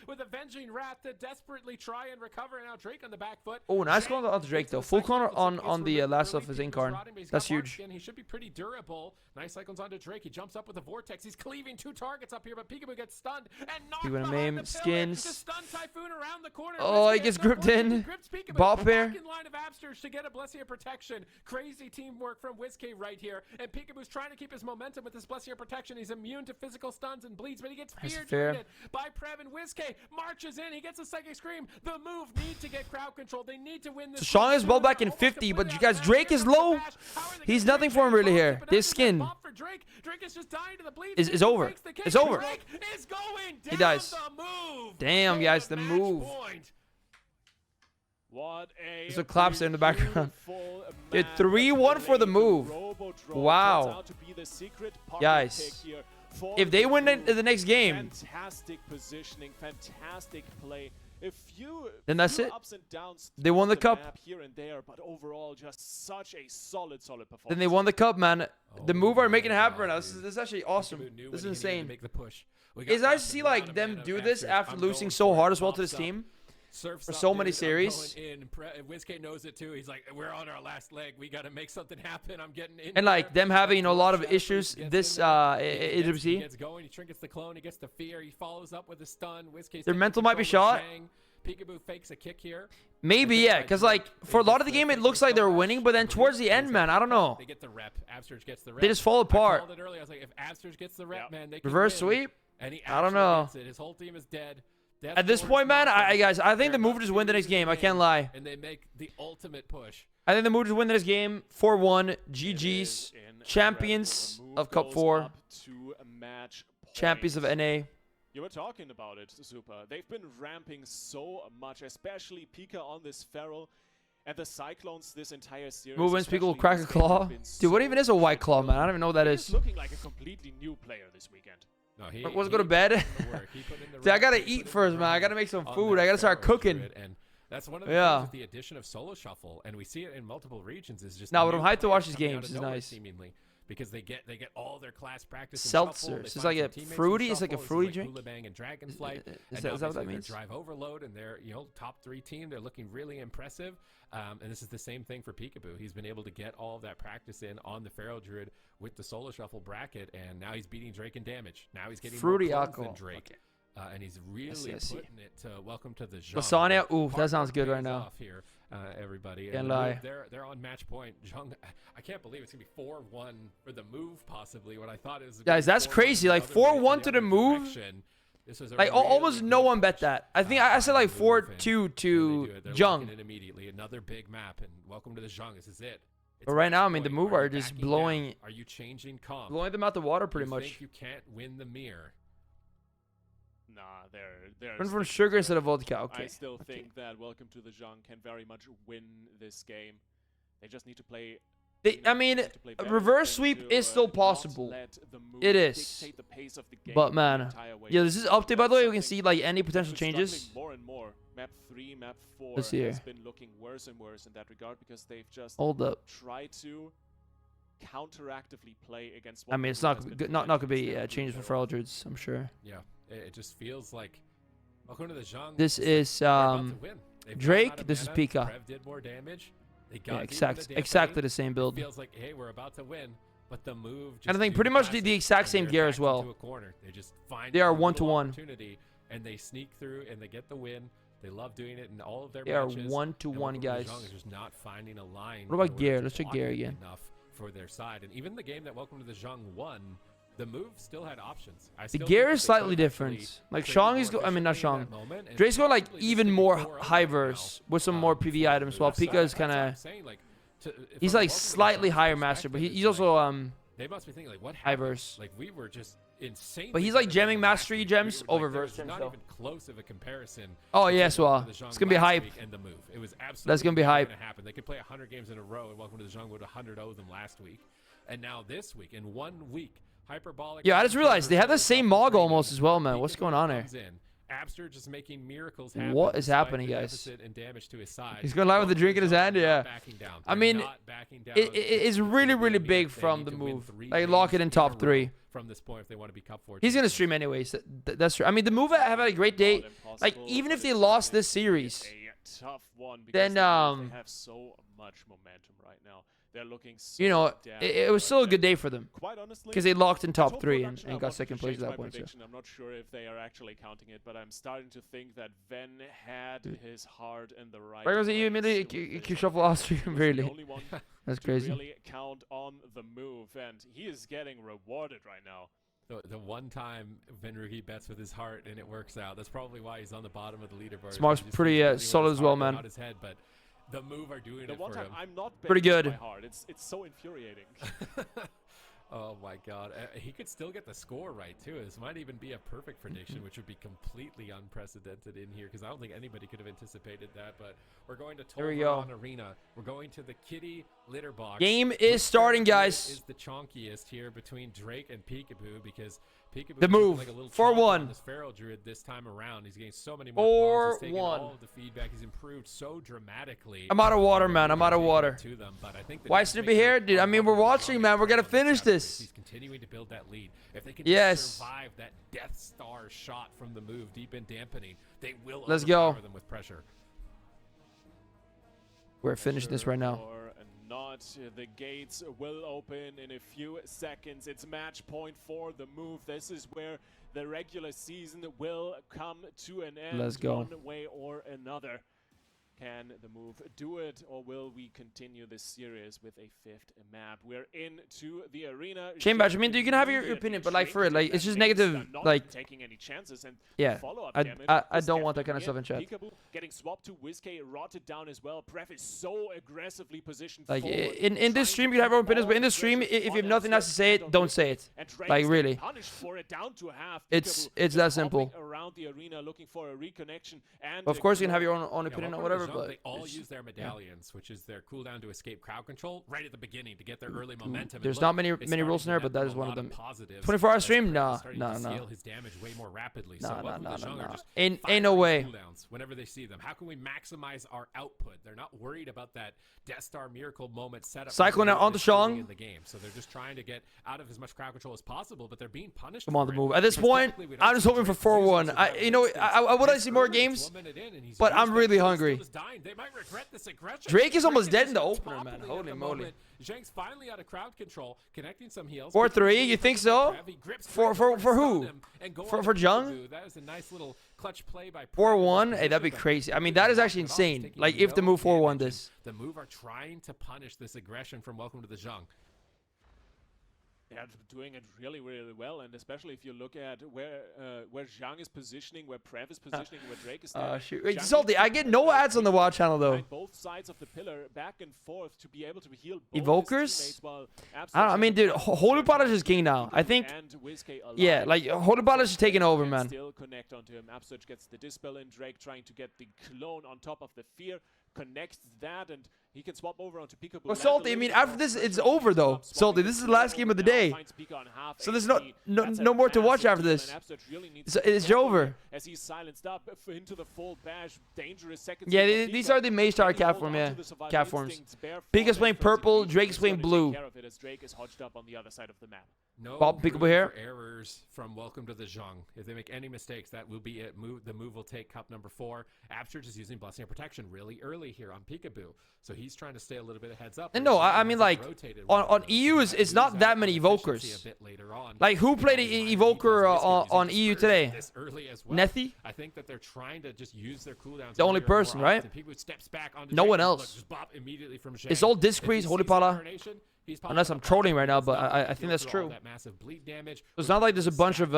With avenging wrath to desperately try and recover, and now Drake on the back foot. Oh, nice clone onto Drake though. Full clone on the last of his Incarn. That's huge. He should be pretty durable. Nice cycles onto Drake. He jumps up with a vortex. He's cleaving 2 targets up here, but Pikaboo gets stunned and knocked behind the skins. Stun Typhoon around the corner. Oh, he gets gripped in. Bop here. Line of Absters to get a blessing of protection. Crazy teamwork from WizK right here, and Pikaboo's trying to keep his momentum with this blessing of protection. He's immune to physical stuns and bleeds, but he gets feared during it by Prev, and WizK marches in. He gets a Psychic Scream. The move need to get crowd control. They need to win this. So Sean is well back in 50, but you guys, Drake is low. He's nothing for him really here. This skin is over. It's over. He dies. Damn, guys, the move. There's a claps there in the background. Dude, 3-1 for the move. Wow. Guys, if they win the next game, fantastic positioning, fantastic play. Then that's it. They won the cup. Here and there, but overall, just such a solid performance. Then they won the cup, man. The move are making it happen right now. This is actually awesome. This is insane. It's nice to see like them do this after losing so hard as well to this team. For so many series. WizK knows it too. He's like, we're on our last leg. We got to make something happen. I'm getting in. And like them having a lot of issues this AWC. He gets going. He trinkets the clone. He gets the fear. He follows up with a stun. Their mental might be shot. Pikaboo fakes a kick here. Maybe, yeah, because like for a lot of the game it looks like they're winning, but then towards the end, man, I don't know. They get the rep. Absurge gets the rep. They just fall apart. I called it earlier. I was like, if Absurge gets the rep, man, they can reverse win. sweep. And he I don't know. His whole team is dead. At this point, man, guys, I think the move just win the next game. I can't lie. And they make the ultimate push. I think the move just win the next game. 4-1. GG's. Champions of Cup 4. Champions of NA. You were talking about it, Super. They've been ramping so much, especially Pika on this Feral. And the Cyclones this entire series. Movements, people will especially crack a this game, have claw. been Dude, what so even is a white claw, man? I don't even know what that He's is. looking like a completely new player this weekend. No, Let's go to bed. Dude, I gotta eat first, man. I gotta make some food. I gotta start cooking. And that's one of the things with the addition of Solo Shuffle, and we see it in multiple regions. Is just No, but I'm hyped to watch these coming out games. of It's nowhere, nice. Seemingly, because they get all their class practice. In Seltzer. This Is like a fruity. It's like a fruity drink. Hula Bang and Dragonflight. Is that what that means? Drive Overload, and they're top 3 team. They're looking really impressive. And this is the same thing for Pikaboo. He's been able to get all of that practice in on the Feral Druid with the Solo Shuffle bracket, and now he's beating Drake in damage. Now he's getting fruity more alcohol than Drake. Okay. And he's really putting it to welcome to the genre. Lasagna. Ooh, that sounds good right now. Here, everybody. Can't lie. They're on match point. Jung, I can't believe it's gonna be 4-1 for the move. Possibly what I thought it was. Guys, that's crazy. Like 4-1 to the move. This was Like almost no one bet that. I think I said like 4-2 to Jung. Immediately another big map, and welcome to the Jung. This is it. But right now, I mean, the move are just backing blowing. down? Are you changing comp? Blowing them out the water pretty you much. Think you can't win the mirror. Nah, they're Run from sugar instead of vodka. Okay. I still think that Welcome to the Jung can very much win this game. They just need to play. I mean, a reverse sweep is still possible. It is. But man, yeah, this is update by the way. We can see like any potential changes. More and more. Map 3, map 4 Let's see here. has been looking worse and worse in that regard because they've just Hold up. tried to counteractively play against. I mean, it's not gonna be changes for Feral Druids, I'm sure. Yeah, it just feels like welcome to the Jung. This is Drake. This is Pika. Prev did more damage. They Yeah, got exactly the same build. It feels like, hey, we're about to win, but the move. Just And I think pretty much the exact same gear as well. They just find They are a little 1-to-1. opportunity, and they sneak through and they get the win. They love doing it in all of their They are matches. 1-to-1 guys. Jung is just not finding a line. What about where gear? it's Let's check gear blocking again. Enough for their side, and even the game that Welcome to the Jung won, the move still had options. The gear is slightly different. Like Shang is, I mean not Shang. Drake's going like even more high verse with some more PV items, while Pika is kind of. He's like slightly higher master, but he's also They must be thinking like, what high happened? verse. Like we were just insane. But he's like gemming mastery gems over verse Not himself. even close of a comparison. Oh yes, well, to the Jung it's gonna be last hype. week and the move. It was absolutely That's gonna be hype. happen. They could play 100 games in a row, and Welcome to the Jung would 100-0 them last week, and now this week in 1 week, hyperbolic. Yeah, I just realized they have the same Mog almost as well, man. What's going on here? Abster just making miracles happen. What is despite happening, the guys? deficit and damage to his side. He's going live with the drink in his hand, yeah. Backing down. I mean, Not backing down. it's really, really big from the move. Like, lock it in top 3. From this point, if they want to be Cup 4. He's going to stream anyways. That's true. I mean, the move have had a great day. Like, even if they lost this series, a tough one then, they have so much momentum right now. They're looking so you know, damn it was still a good day for them. Quite honestly, Because they locked in top total 3 production, I and got wanted to second place change at my that point. So. prediction. I'm not sure if they are actually counting it, but I'm starting to think that Ven had his heart in the right Why was it you place immediately with you this shuffle one. off stream? He was the Really? only one That's to crazy. really count on the move, and he is getting rewarded right now. The one time Venrugi bets with his heart and it works out. That's probably why he's on the bottom of the leaderboard. Smart's He just pretty really solid wants as well, heart, but man. not his head, but the move are doing The it one for time him. I'm not Pretty betting with good. my heart. It's so infuriating. Oh my god. He could still get the score right too. This might even be a perfect prediction, which would be completely unprecedented in here because I don't think anybody could have anticipated that. But we're going to Here we go. Tolvaron Arena. We're going to the Kitty litter box. Game Which is starting, Fair guys. Is the chonkiest here between Drake and Pikaboo because Pikaboo The is move. like a little 4-1. chonk on this Feral Druid this time around. He's getting so many more clones. He's taking 4-1. all of the feedback. He's improved so dramatically. I'm out of water, man. I'm out of water. To them, but I think the Why difference Snupy maker here? Dude, I on mean, we're Welcome to the watching, Jung man. is We're gonna Tolvaron finish Chapter. this. He's continuing to build that lead. If they can Yes. survive that Death Star shot from the move deep in dampening, they will Let's go. overpower them with pressure. We're finishing this right now. Or not, the gates will open in a few seconds. It's match point for the move. This is where the regular season will come to an end. Let's go. One way or another. Can the move do it, or will we continue this series with a 5th map? We're into the arena. Shame Badge, I mean, you can have your opinion, but like for it, like it's just negative, like taking any chances and yeah. follow-up I damage don't is want that kind of definitely stuff in chat. Pikaboo getting swapped to Whiskey, rotted down as well. Pref is so aggressively positioned Like forward, in this stream, you can have your own opinions, but in this stream, if you have nothing else to say, it don't say it. and Drake Like is really, punished for it, down to half. it's Pikaboo that just simple. hopping around the arena looking for a reconnection, and Of course, you can have your own opinion or whatever, Zhang, but they all use their medallions, which is their cooldown to escape crowd control, right at the beginning to get their early momentum. There's not many rules in there, but that is one of them. 24-hour stream? Nah. His damage way more rapidly. Nah. Ain't no way. Whenever they see them, how can we maximize our output? They're not worried about that Death Star miracle moment setup. Cycling out onto Shang in the game, so they're just trying to get out of as much crowd control as possible, but they're being punished. Come on the move. At this point, I'm just hoping for 4-1. I would like to see more games, but I'm really hungry. Drake is almost dead in the opener, man. Holy moly. Zhang's finally out of crowd control, connecting some heals. 4-3, you think so? For who? For Zhang? That was a nice little clutch play by 4-1? Hey, that'd be crazy. I mean, that is actually insane. Like, if the move 4-1 this. The move are trying to punish this aggression from Welcome to the Zhang. Yeah, doing it really, really well, and especially if you look at where Zhang is positioning, where Prev is positioning, where Drake is standing. Shoot. Wait, Salty, I get no ads on the WOD channel, though. Both sides of the pillar, back and forth, to be able to heal Evokers? I don't know, I mean, dude, Holy Potter is king now. I think, yeah, like, Holy Potter is taking over, man. Still connect onto him. Upsurge gets the Dispel in, Drake trying to get the clone on top of the Fear, connects that, and he can swap over onto Pikaboo. Well, Salty, I mean, after this, it's over, though. Salty, this is the last game of the day. So there's no more to watch after this. It's over. As he's silenced up into the full bash, dangerous seconds. Yeah, these are the Mage Star cat form, yeah. Cat forms. Pika's playing purple, Drake's playing blue. Drake is hodged up on the other side of the map. No Pikaboo here. Errors from Welcome to the Zhang. If they make any mistakes, that will be it. The move will take cup number 4. Absurge is using Blessing of Protection really early here on Pikaboo, so he's trying to stay a little bit of heads up. And no, I mean, like, on EU, it's not that many Evokers. Like, who played an Evoker on EU today? Nethy? I think that they're trying to just use their cooldowns. The only person, right? No one else. It's all Discrease, Holy Potter. Unless I'm trolling right now, but I think that's true. It's not like there's a bunch of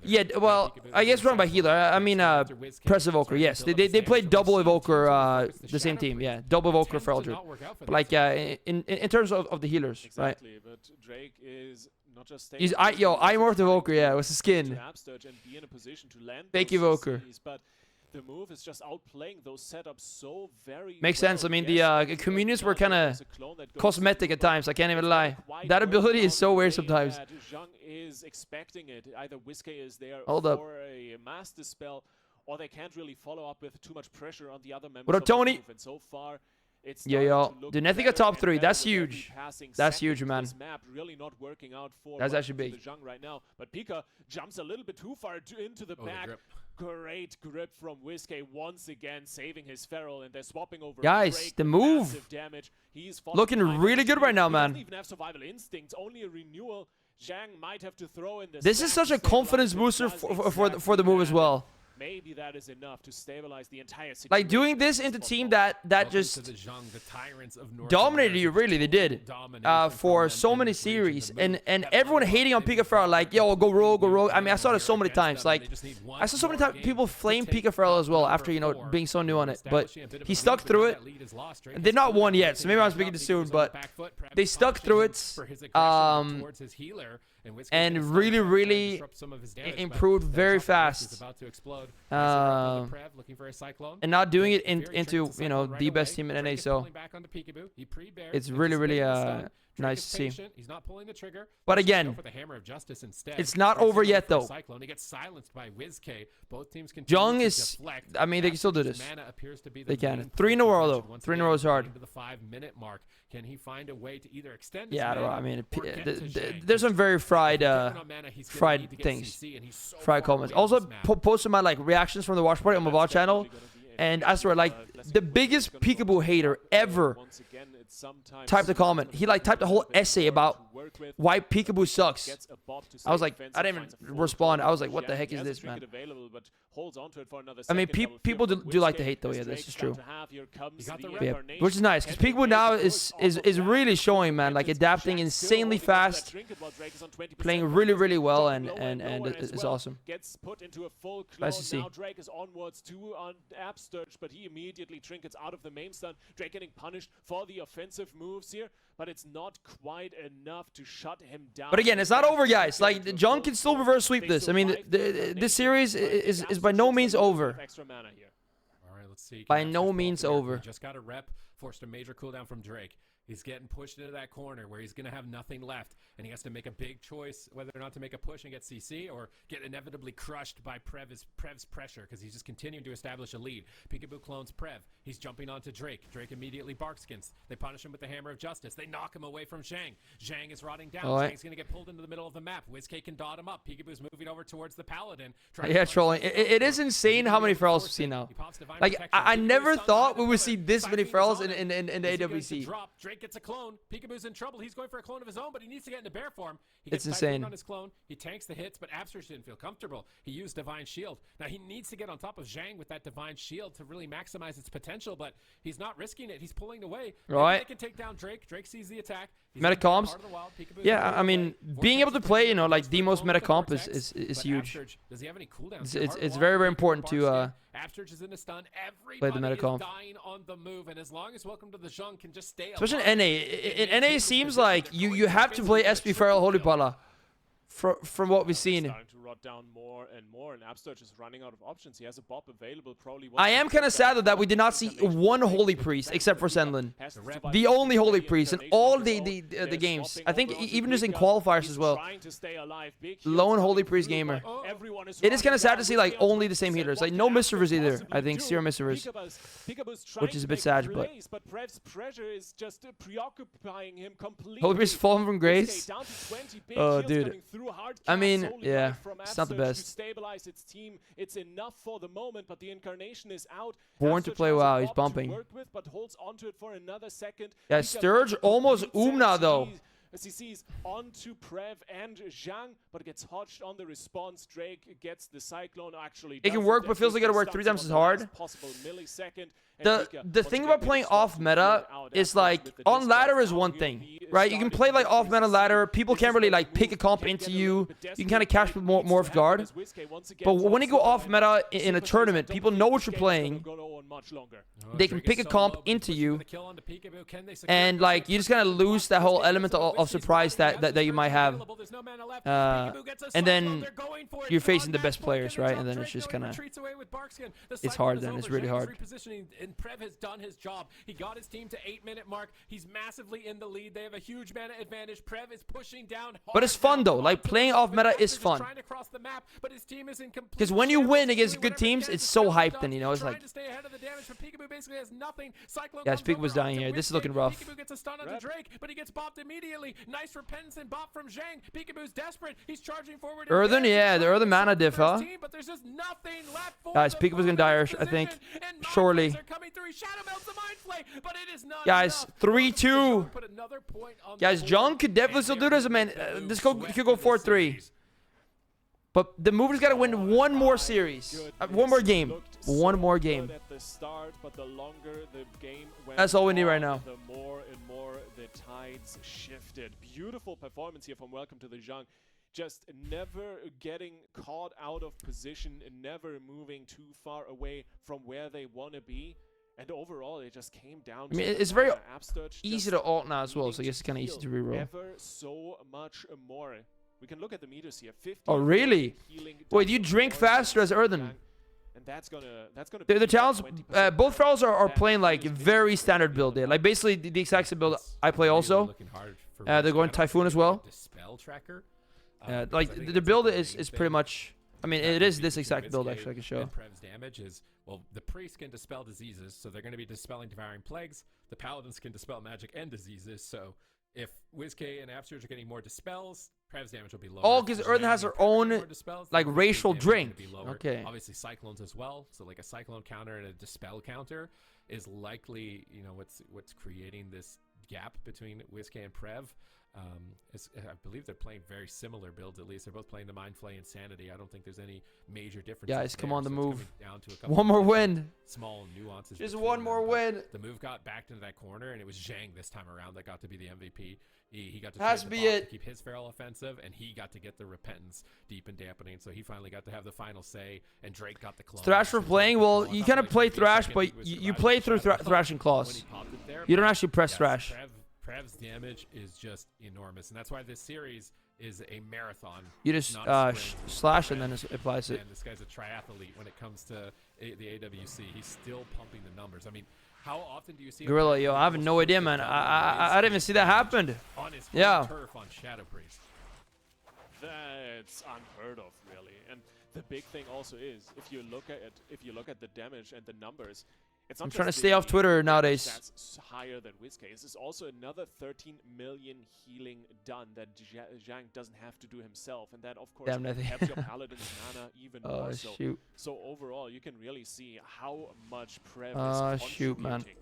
yeah, well, I guess run by healer. I mean, Press Evoker. Yes, they played double Evoker. The same team. Yeah, double Evoker for Eldred. But like in terms of the healers, right? But Drake is not just he's Immorph Evoker. Yeah, with the skin. Fake Evoker. The move is just outplaying those setups so very Makes sense. I mean, the communions were kind of cosmetic at times. I can't even lie. That ability is so weird sometimes. Zhang is expecting it. Either Whiskey is there for a Master Spell, or they can't really follow up with too much pressure on the other members. What up, Tony? And so far, it's yo. Dude, Nethy got top 3. That's huge. That's huge, man. Map really not working out for that's actually big. Zhang right now. But Pika jumps a little bit too far into the back. Great grip from Whiskey once again, saving his Feral, and they're swapping over. Guys, the move looking really good right now, man. Doesn't even have survival instincts, only a renewal. Zhang might have to throw in this is such a confidence booster for the move as well. Maybe that is enough to stabilize the entire situation. Like doing this into team that just dominated you, really, they did for so many series, and everyone hating on Pika Feral, like, yo, go rogue. I mean, I saw it so many times. Like, I saw so many times people flame Pika Feral as well after, you know, being so new on it, but he stuck through it. And they're not won yet, so maybe I'm speaking too soon, but they stuck through it. And really improved very fast. And not doing it into, you know, the best team in NA, so it's really nice to see. He's not pulling the trigger. But again, it's not over yet, though. He gets silenced by WizK. Both teams can Zhang is, I mean, they can still do this. They can. 3 in a row, though. 3 in a row is hard. The 5-minute mark. Can he find a way to either extend? Yeah, I don't know. I mean, there's some very fried things, fried comments. Also, posted my like reactions from the watch party on my VOD channel, and I swear, like, the biggest Pikaboo hater ever typed a comment. He like typed a whole essay about why Pikaboo sucks. I was like, I didn't even respond. I was like, what the heck is this, man? I mean, people do like to hate, though. Yeah, this is true. Yeah, which is nice, because Pikaboo now is really showing, man, like adapting insanely fast, playing really well, and it's awesome. Nice to see. Drake is onwards to Absturge, but he immediately trinkets out of the main stun. Drake getting punished for the offensive moves here, but it's not quite enough to shut him down. But again, it's not over, guys. Like, Zhang can still reverse sweep this. I mean, this series is by no means over. right, let's see. By Can no Abster's means ball clear? over. He just got a rep, forced a major cooldown from Drake. He's getting pushed into that corner where he's going to have nothing left, and he has to make a big choice whether or not to make a push and get CC or get inevitably crushed by Prev's pressure because he's just continuing to establish a lead. Pikaboo clones Prev. He's jumping onto Drake. Drake immediately barkskins. They punish him with the Hammer of Justice. They knock him away from Zhang. Zhang is rotting down. Zhang's going to get pulled into the middle of the map. WizK can dot him up. Pikaboo's moving over towards the Paladin. Yeah, trolling. It is insane how many Ferals we see now. Like, I never thought we would see this many Ferals in the AWC. Drake gets a clone. Pikaboo's in trouble. He's going for a clone of his own, but he needs to get into bear form. He It's gets insane. on his clone. He tanks the hits, but Absterge didn't feel comfortable. He used Divine Shield. Now he needs to get on top of Zhang with that Divine Shield to really maximize its potential, but he's not risking it. He's pulling away. Right. They can take down Drake. Drake sees the attack. Meta comps. Yeah, I mean, being able to play, you know, like the most meta comp is huge. Does he have any cooldowns? It's very, very important to Absterge is in a stun. play the meta comp. Dying on the move, and as long as Welcome to the Zhang can just stay Especially alive, in NA. In NA, it seems like you have to play SP Feral Holy Bala. From what we've seen. Starting to rot down more and more, and Absterge is running out of options. He has a Bob available, probably. I am kind of sad though that we did not see one Holy Priest except for Senlin. The only Holy Priest in all the games. I think even just in qualifiers as well. Lone Holy Priest gamer. It is kind of sad to see like only the same healers. Like no Mistervers either. I think 0 Mistervers. Which is a bit sad, but Prev's pressure is just preoccupying him completely. Holy Priest fallen from grace. Oh, dude. I mean, yeah, it's not the best. Stabilize its team. It's enough for the moment, but the incarnation is out. Born to play WoW, he's bumping. But holds onto it for another second. Yeah, Sturge almost Umna though. CC's onto Prev and Zhang, but gets hodged on the response. Drake gets the Cyclone. Actually, it can work, but feels like it gotta work 3 times as hard. The thing about playing off meta is like on ladder is one thing, right? You can play like off meta ladder. People can't really like pick a comp into you. You can kind of catch more off guard. But when you go off meta in a tournament, people know what you're playing. They can pick a comp into you, and like you just kind of lose that whole element of surprise that you might have. And then you're facing the best players, right? And then it's just kind of it's hard. Then it's really hard. And Prev has done his job. He got his team to 8-minute mark. He's massively in the lead. They have a huge mana advantage. Prev is pushing down hard. But it's fun though. Like playing off meta is fun. Because when you win against good teams, it's so hyped. Then you know it's like. Yeah, Pikaboo's dying here. This is looking rough. Pikaboo gets a stun onto Drake, but he gets bopped immediately. Nice repentance and bop from Zhang. Pikaboo's desperate. He's charging forward. Earthen, yeah, the Earthen mana diff, huh? But there's just nothing left for Guys, Pikaboo's gonna die, I think. Surely. Guys, 3-2. Guys, John could definitely still do this. I mean, this could go 4-3. But the movers got to win one more series. One more game. One more game. That's all we need right now. The more and more the tides shifted. Beautiful performance here from Welcome to the Zhang. Just never getting caught out of position and never moving too far away from where they want to be. And overall, it just came down to... I mean, it's very easy to ult now as well, so I guess it's kind of easy to reroll. Ever so much more. We can look at the meters here. 50 oh, really? Wait, you drink faster as Earthen. And that's gonna the talents, both Ferals are playing like very standard build there. Like basically the exact same build I play also. They're going Typhoon as well. Like the build is pretty much... I mean, it is this exact build actually I can show. Prev's damage is, well, the priests can dispel diseases, so they're going to be dispelling devouring plagues. The paladins can dispel magic and diseases, so if WizK and Absterge are getting more dispels, Prev's damage will be lower. Oh, because Earthen has her own like racial drink. Okay. Obviously cyclones as well, so like a cyclone counter and a dispel counter is likely, you know, what's creating this gap between WizK and Prev. I believe they're playing very similar builds, at least. They're both playing the Mind Flay Insanity. I don't think there's any major difference. Guys, come on, the move. Down to one more win. Small nuances. Just one more win. The move got backed into that corner, and it was Zhang this time around that got to be the MVP. He got to keep his feral offensive, and he got to get the repentance deep and dampening. So he finally got to have the final say, and Drake got the claw. Thrash for playing? Well, you kind of play Thrash, but you play through Thrash and Claws. You don't actually press Thrash. Prev's damage is just enormous, and that's why this series is a marathon. You just not a sprint. slash and then it applies it. And this guy's a triathlete when it comes to the AWC. He's still pumping the numbers. I mean, how often do you see Gorilla, yo, I have no idea, man. I didn't even see that happen. On his Yeah. turf on Shadow Priest. That's unheard of, really. And the big thing also is, if you look at the damage and the numbers, it's not I'm trying to just stay the off Twitter nowadays. That's higher than WizKiss. It's also another 13 million healing done that Zhang doesn't have to do himself, and that of course Damn, nothing. helps your paladin's mana even more. Oh, So, shoot. so overall, you can really see how much Prev Oh, is shoot, man. contributing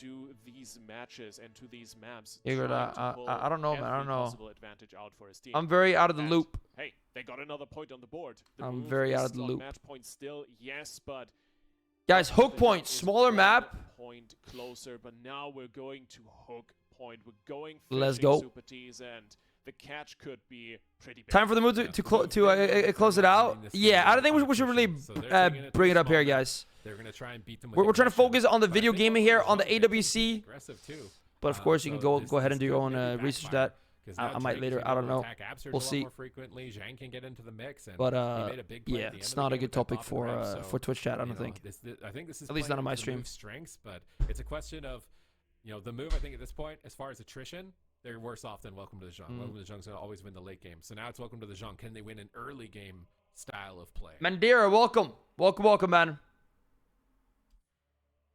to these matches and to these maps. Igor, trying to pull I don't know, man. I every don't know. possible advantage out for his team. I'm very out of the And, loop. Hey, they got another point on the board. The I'm move very out is of the on loop. Match point still, yes, but Guys, hook the point, is smaller 1 map. point closer, but now we're going to hook point. We're going Let's fishing go. Super Ts, and the catch could be pretty big. Time for the move to close it out. Yeah, I don't think we should really bring it up here, guys. They're gonna try and beat them. We're trying to focus on the video gaming here, on the AWC. Aggressive too. But of course, you can go ahead and do your own research that. I might later. I don't know. We'll see. Frequently, Zhang can get into the mix. And But he made a big play yeah, at the end it's of the not a game good with that topic pop and grab, for Twitch chat. I don't think. I think this is At least not on my playing stream. the move's strengths, but it's a question of, the move. I think at this point, as far as attrition, they're worse off than Welcome to the Zhang. Welcome to the Zhang's gonna always win the late game. So now it's Welcome to the Zhang. Can they win an early game style of play? Mandira, welcome, man.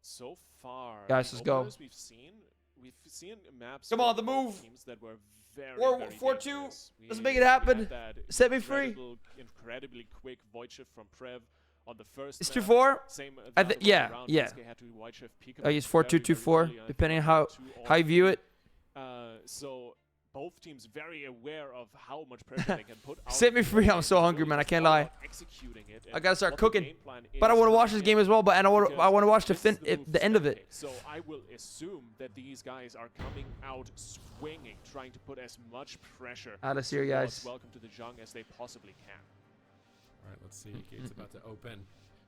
So far, Guys, the let's go. openers we've seen maps. Come on, with the move. Teams that were very, 4-2. dangerous. Let's make it happen. We had that Set me free. incredibly quick void shift from Prev on the first. It's map. 2-4. Same. Yeah. Had to void shift Pikaboo I use very, 4-2-2-4, very early, depending on I think how you view it. So both teams very aware of how much pressure they can put out. Set me free. I'm so hungry, man. I can't lie. Executing it I gotta start what the cooking. game plan But I is want to watch coming this game in, as well. But I want to watch this is the move the end of Sunday. it. So I will assume that these guys are coming out swinging, trying to put as much pressure Out of here, towards guys. Welcome to the Zhang as they possibly can. All right, let's see. Gate's about to open.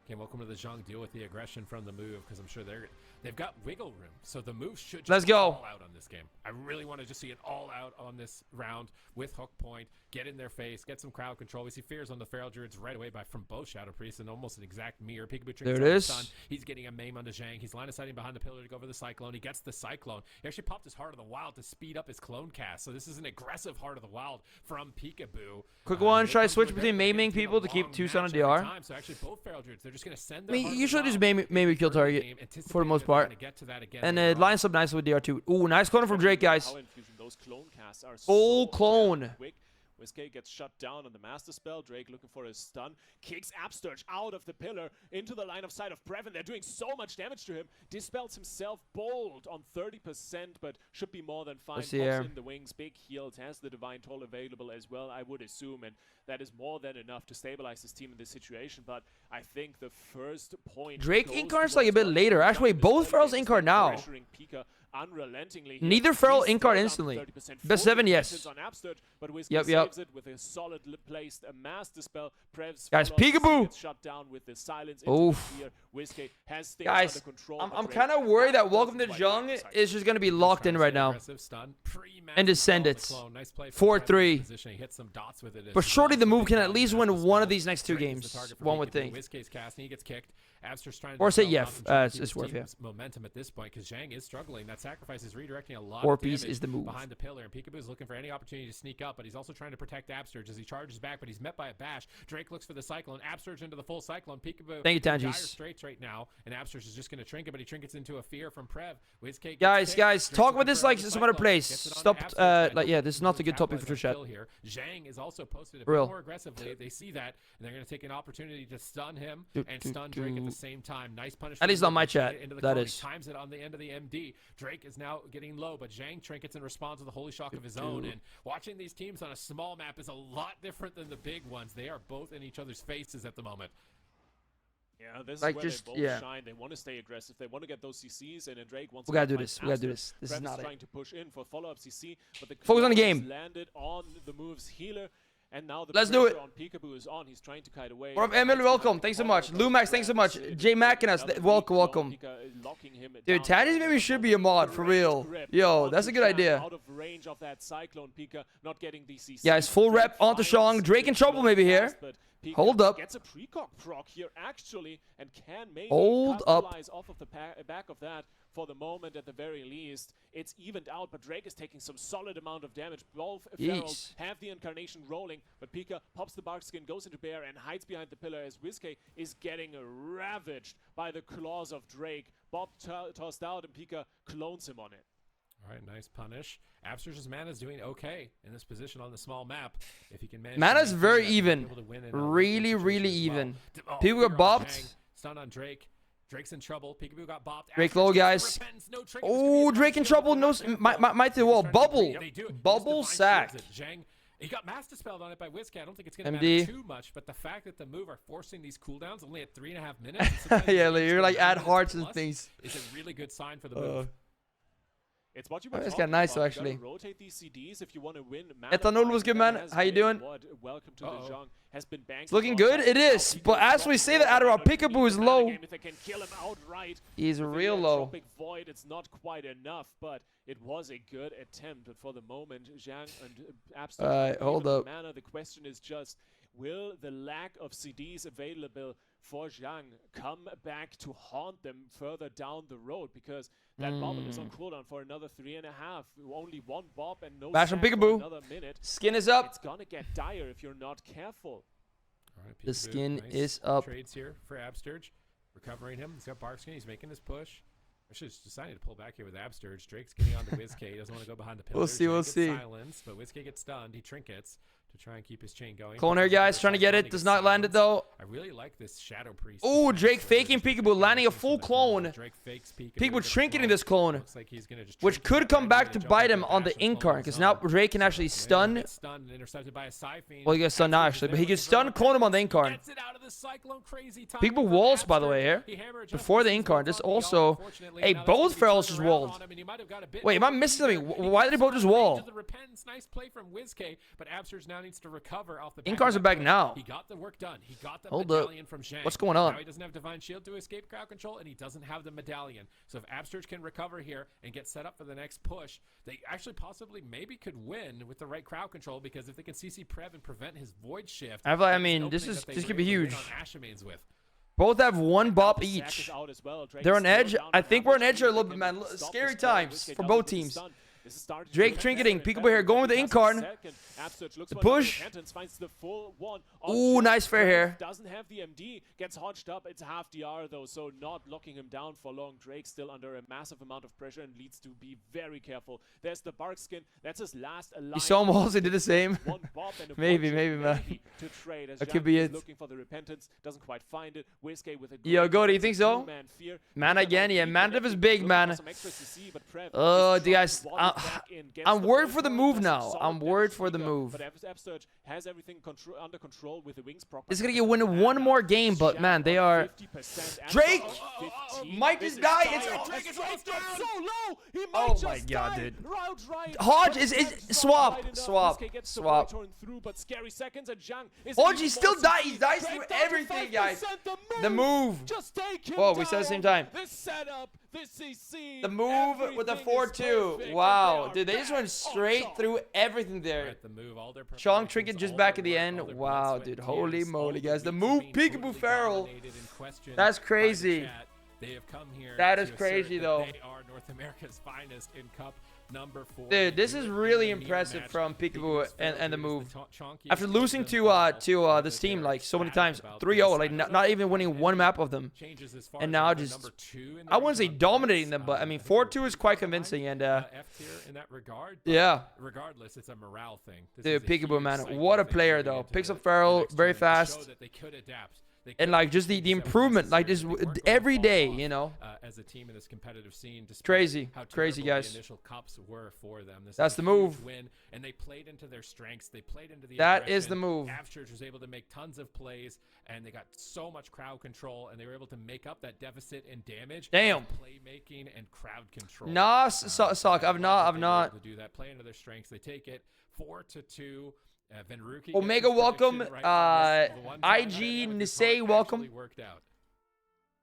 Okay, Welcome to the Zhang. Deal with the aggression from the move because I'm sure they've got wiggle room. So the move should just Let's be go. all out on this game. I really want to just see it all out on this round with hook point. Get in their face. Get some crowd control. We see fears on the Feral Druids right away from both Shadow Priests and almost an exact mirror. Pikaboo There it is. Stun. He's getting a maim onto Zhang. He's line of sighting behind the pillar to go over the Cyclone. He gets the Cyclone. He actually popped his Heart of the Wild to speed up his clone cast. So this is an aggressive Heart of the Wild from Pikaboo. Quick one. They Should I come to switch a between very maiming good people to long keep 2 stun on match every DR? time. So actually both Feral Druids, they're just going to send I their mean, Heart of the usually just Wild maybe kill early target game, for the most anticipating that they're part. gonna get to that again And later it on. lines up nicely with DR2. Ooh, nice clone from Drake, guys. Power infusion, those clone casts are Full so clone. damn quick. WizKiss gets shut down on the Master Spell. Drake looking for a stun. Kicks Absturge out of the pillar into the line of sight of Brevin. They're doing so much damage to him. Dispels himself bold on 30%, but should be more than fine. Let's Pops see here. in the wings. Big heals. Has the Divine Toll available as well, I would assume. And that is more than enough to stabilize his team in this situation. But I think the first point. Drake goes incarts like a towards bit Welcome later. to the Actually, Zhang. both This Ferals early incart is now. pressuring Pika unrelentingly here. Neither Feral He's incart still down instantly. 30%. Best 4 7, yes. defenses on Absturge, but WizKiss Yep. saves it with a solid placed Master Spell. Prev's Guys, follows, Pikaboo! gets shut down with the silence into Oof. the fear. WizKiss has things Guys, under control. I'm but kind of Drake worried that doesn't Welcome to quite Jung have sight. is just going to be locked in right now. And just send it. 4-3. But surely the move can at least win one of these next 2 games. One would think. He gets kicked. Abster's trying to Or say dispel yeah, off and try to it's keep his worth, yeah. team's momentum at this point because Zhang is struggling. That sacrifice is redirecting a lot War of Piece damage is the move. behind the pillar, and Pikaboo is looking for any opportunity to sneak up, but he's also trying to protect Absterge as he charges back, but he's met by a bash. Drake looks for the Cyclone. Absterge into the full Cyclone. Pikaboo Thank you, in dire Tanjis. straits right now, and Absterge is just going to trinket, but he trinkets into a fear from Prev. WizKiss Guys, gets guys, kicked. talk Drake's about this looking like for some other Cyclone. place. Gets it onto Stop, Absterge. like, yeah, I this is hope not he a good topic capitalizes for on chat. kill here. Zhang is also posted a Real. bit more aggressively. They see that, and they're going to take an opportunity to stun him Do, and do, stun Drake at do. the same time. Nice punishment. At least on my Drake chat, into the that clone. is. He times it on the end of the MD. Drake is now getting low, but Zhang trinkets in response to the holy shock of his own. And watching these teams on a small map is a lot different than the big ones. They are both in each other's faces at the moment. Yeah, this Like, is where just- they both yeah. shine. They want to stay aggressive. They want to get those CCs, and then Drake wants We to gotta do find this. We gotta do Absturge. this. This is Prep not it. trying to push in for follow-up CC, but the Focus on the claw is game. landed on the move's healer, And now the Let's do it. pressure on Pikaboo is on. He's trying to kite away. What up, Emil? Welcome. Thanks so much. Lumax, thanks so much. J Macinas, welcome. Dude, Taddy's maybe should be a mod for real. Yo, that's a good idea. Out of range of that Cyclone. Pika not getting the CC. Yeah, it's full rep onto Shang. Drake in trouble maybe here. Hold up. Gets a precog proc here actually, and can maybe Hold up. capitalize off of the back of that for the moment at the very least. It's evened out, but Drake is taking some solid amount of damage. Both Pharaohs have the incarnation rolling, but Pika pops the bark skin, goes into bear, and hides behind the pillar as Whiskey is getting ravaged by the claws of Drake. Bob tossed out, and Pika clones him on it. All right, nice punish. Abster's Mana's doing okay in this position on the small map. If he can manage, Mana's to very maintain that, even. he'll be able to win in Really, situations really as well. even. Oh, People fear got on bopped. Zhang. Stun on Drake. Drake's in trouble. Pikaboo got bopped. Drake Abster low, just guys. repents. No trick. Oh, Drake in trouble. No, might the wall. Bubble. They do it. Bubble Just sack. divine shields it. Zhang, he got mass dispelled on it by Whiskey. I don't think it's going to MD. matter too much, but the fact that the move are forcing these cooldowns only at 3.5 minutes. and sometimes Yeah, the game's you're like gonna be add 2 hearts and minutes things. plus, is a really good sign for the move. It's what you Oh, were it's talking kinda nice, about. You actually. gotta rotate these CDs if you want to win. Ethanol was good, man. How you doing? Welcome to the Zhang. Has been banged. It's looking good. It is. But as we say that, Adderall, Pikaboo is low. If they can kill him outright, He's with the real low. Tropic Void, it's not quite enough, but it was a good attempt. But for the moment, Zhang and Abster. Hold up. Mana. The question is just, will the lack of CDs available for Zhang come back to haunt them further down the road? Because that bubble is on cooldown for another 3.5. Only one bob and no Bash on sack for Pikaboo. another minute. Skin is up. It's gonna get dire if you're not careful. All right, The Pikaboo, skin nice is up. Trades here for Absturge. Recovering him. He's got Barkskin. He's making his push. I should have decided to pull back here with Absturge. Drake's getting on to Whiskey. He doesn't want to go behind the pillar. We'll see, we'll see. Silence, but Whiskey gets stunned. He trinkets to try and keep his chain going. Clone here, guys. Trying to get it. Does not land it, though. I really like this Shadow Priest. Oh, defense Drake where faking there's Pikaboo, landing a full the clone. Drake fakes Pikaboo. Pikaboo with the trinketing this clone, Looks like he's gonna just which trinket could it come right back away to jump bite into him the on the dash and incarn, clone because his now own. Drake can actually stun. Gets stunned and intercepted by a Siphene. Well, he gets stunned now, actually, but he gets stun, clone him on the incarn. Gets it out of the Cyclone, crazy time Pikaboo from walls, by the Abster. way, here. He hammered Before the Justice's incarn. This off on the also... arm, unfortunately. Hey, Now that's both gonna be Ferals turned just around walled. on him, and he might have got a bit Wait, am I more missing easier. something? He Why gets did they both just stunned wall? into the repentance. Nice play from Whiskey, but Abster's now needs to recover off the back Incarns of are that back push. now. He got the work done. He got the Hold up. medallion from Zhang. What's going on? Now he doesn't have Divine Shield to escape crowd control, and he doesn't have the medallion. So if Absterge can recover here and get set up for the next push, they actually possibly maybe could win with the right crowd control, because if they can CC Prev and prevent his Void Shift, I that's mean, an this opening is- that they this were could be able to win huge. on Ashamane's with. Both have one bop The sack each. is out as well. Drake They're is on slowed edge. down I to think we're on average edge here a speed. little They bit, can man. stop Scary this play. times Whiskey for down both with the teams. stun. This is starting to Drake get trinketing. better and Pikaboo here, better. going with the Just a incarn. second. Absterge looks The for push. another repentance, finds the full one on Ooh, Zhang. nice fair here. Doesn't have the MD, gets hodged up. It's half DR though, so not locking him down for long. Drake still under a massive amount of pressure and needs to be very careful. There's the bark skin. That's his last alive. You saw him also did the same. One bop and a Maybe, fortune maybe, man. maybe to trade as That could Zhang be is it. looking for the repentance, doesn't quite find it. Whiskey with a Yo, great Go, do you defensive think so? two-man fear. Man Pika again, might yeah, be man diff is connected, big, looking man. for some extra CC, but Prev Oh, is do you guys- trying to volley back in, gets I'm the worried first for the one, move does now. solid I'm damage worried to for the Pika, move. But Absterge has everything under control with the wings proper. This is gonna get win one more game, but man, they are... 50% and Drake! on 15. Might This just is die. dire. It's- Drake is so low. He might Oh just my God, die. dude. Outright. Hodge But is that's swap, not enough. swap, Whiskey gets the swap. void torn through, but scary seconds, and Zhang is Hodge, even he still more dies. CC. He dies Drake through down to everything, guys. 5%. The move. Just take him Whoa, we said it at the same time. This setup, this CC. The move with the everything is 4-2. perfect, Wow, and dude, they just went back straight on top. through everything there. Right, the move, all their Chong preparations, trinket just all back their at the work, end. all their Wow, blood, sweat, dude, and holy tears, all moly, the guys. The weeks move, of being Pikaboo brutally Feral. dominated and questioned That's by the crazy. chat. They have come here That to is assert crazy, that though. They are North America's finest in Cup number 4. Dude, this They is were really in the impressive match. from Pikaboo and the Pikaboo move. is the chonkiest After losing of to them all, this but team they're like so many ecstatic times, about 3-0, this. like I don't not know even if winning one any map of them. changes as far And as now they're just number 2 in the I wouldn't say ranking on dominating points. them, but I mean think they're 4-2 is pretty quite far behind convincing, and F tier in that regard. but yeah. Regardless, it's a morale thing. This Dude, is a Pikaboo, huge man, psyche what a thing player going though. into Picks the up Feral next very tournament to show fast. that they could adapt. They And could like just do the things that were improvement, like just necessary, but they weren't every gonna day, fall you know. off, as a team in this competitive scene. Despite Crazy, how crazy, terrible guys. The initial cups were for them. This That's is the a huge move. Win, and they played into their strengths. They played into the That is the aggression. move. Absterge was able to make tons of plays, and they got so much crowd control, and they were able to make up that deficit in damage. Damn. with playmaking and crowd control. Nah, Sock, I've They were not. able to do that. Play into their strengths. They take it. 4-2. Venruki Omega, welcome. IG Nisei, welcome. Worked out.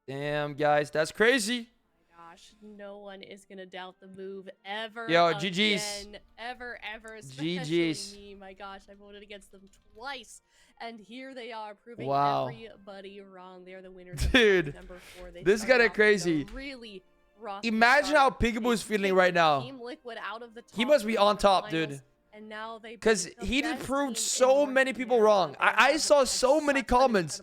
Damn, guys, that's crazy. Gosh, no one is gonna doubt the move ever. Yo, again. GG's. Ever, especially GG's. me. My gosh, I voted against them twice, and here they are proving everybody wrong. They're the winners. Dude, of number 4. this is kind of crazy. Really rough. Imagine how Pikaboo is feeling right now. Team Liquid out of the top He must be on top, finals, dude. and now they Because he just proved so many people wrong. I saw so many comments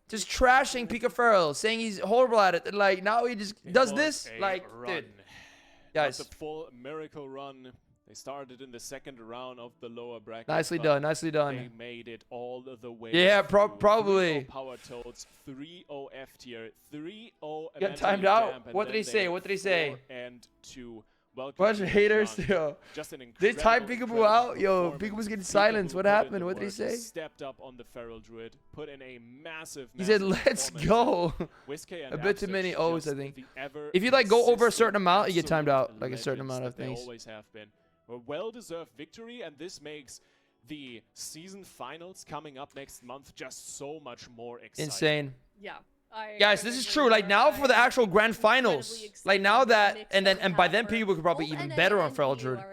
just trashing Pikaboo, saying he's horrible at it. And like now he just does this. Like, dude, guys. The full miracle run. They started in the second round of the lower bracket. Nicely done, nicely done. They made it all the way. Yeah, through. probably. 3-0 power toads, 3-0 F tier, 3-0. Got timed out. What did he say? What did he say? 4-2. Welcome Bunch of haters, yo. Just an They timed incredible Pikaboo out? Yo, performance. Pikaboo's getting silenced. What Pikaboo put in happened? the What did he work, say? Stepped up on the Feral Druid, put in a massive. He said, "Let's go." A bit too many O's, I think. If you like go over a certain amount, you get timed out, like a certain amount of things. They always have been. A well-deserved victory, and this makes the season finals coming up next month just so much more exciting. Insane. Yeah. Guys, this is true. Like now for the actual grand finals, like now that and by then people could probably even better on Feral Druid.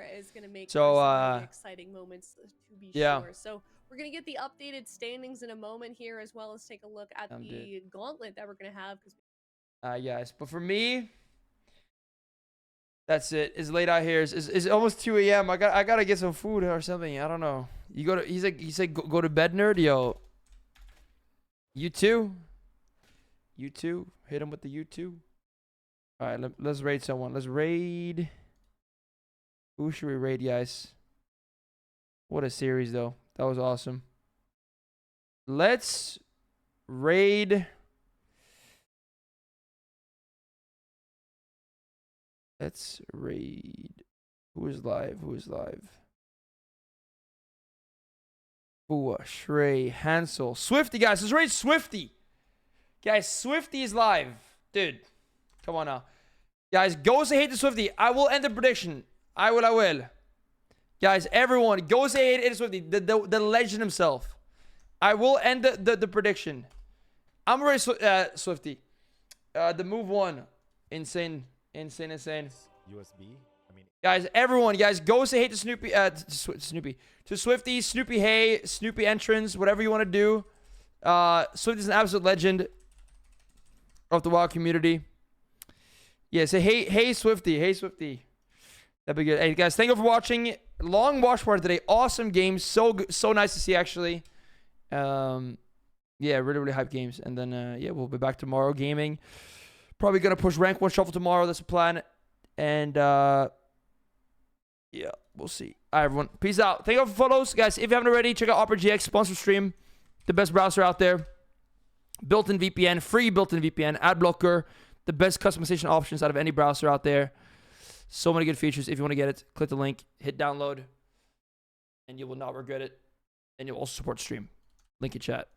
So exciting moments to be yeah. sure. So we're gonna get the updated standings in a moment here, as well as take a look at the gauntlet that we're gonna have. Yes, but for me, that's it. It's late out here. It's almost 2 a.m. I gotta get some food or something. I don't know. You go to he said go to bed, nerd. Yo, you too. You too. Hit him with the you too. All right, let's raid someone. Let's raid. Who should we raid, guys? What a series, though. That was awesome. Let's raid. Let's raid. Who is live? Who is live? Bua, Shrey, Hansel, Swifty, guys. Let's raid Swifty. Guys, Swifty is live. Dude, come on now. Guys, go say hate to Swifty. I will end the prediction. I will. Guys, everyone, go say hate to Swifty. The legend himself. I will end the prediction. I'm ready, Swifty. The move one. Insane. USB? I mean... Guys, everyone, go say hate to Snoopy. Snoopy. To Swifty, Snoopy hey, Snoopy entrance, whatever you want to do. Swifty's an absolute legend of the WoW community. Yeah, say hey Swifty. Hey Swifty. That'd be good. Hey guys, thank you for watching. Long watch party today. Awesome games. So good, so nice to see actually. Yeah, really hype games. And then yeah, we'll be back tomorrow gaming. Probably gonna push rank 1 shuffle tomorrow. That's the plan. And yeah, we'll see. All right, everyone. Peace out. Thank you for follows, guys. If you haven't already, check out Opera GX sponsor stream. The best browser out there. Built-in VPN, free built-in VPN, ad blocker, the best customization options out of any browser out there. So many good features. If you want to get it, click the link, hit download, and you will not regret it. And you'll also support the stream. Link in chat.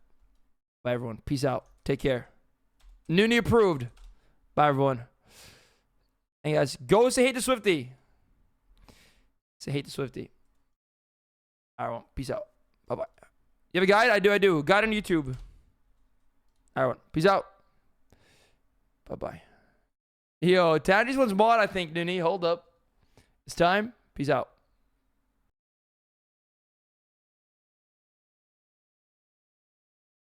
Bye, everyone. Peace out. Take care. Noonie approved. Bye, everyone. And guys, go say hate to Swifty. Say hate to Swifty. All right, everyone. Peace out. Bye-bye. You have a guide? I do. Guide on YouTube. All right, peace out. Bye-bye. Yo, Tandy's one's mod, I think, Noonie. Hold up. It's time. Peace out.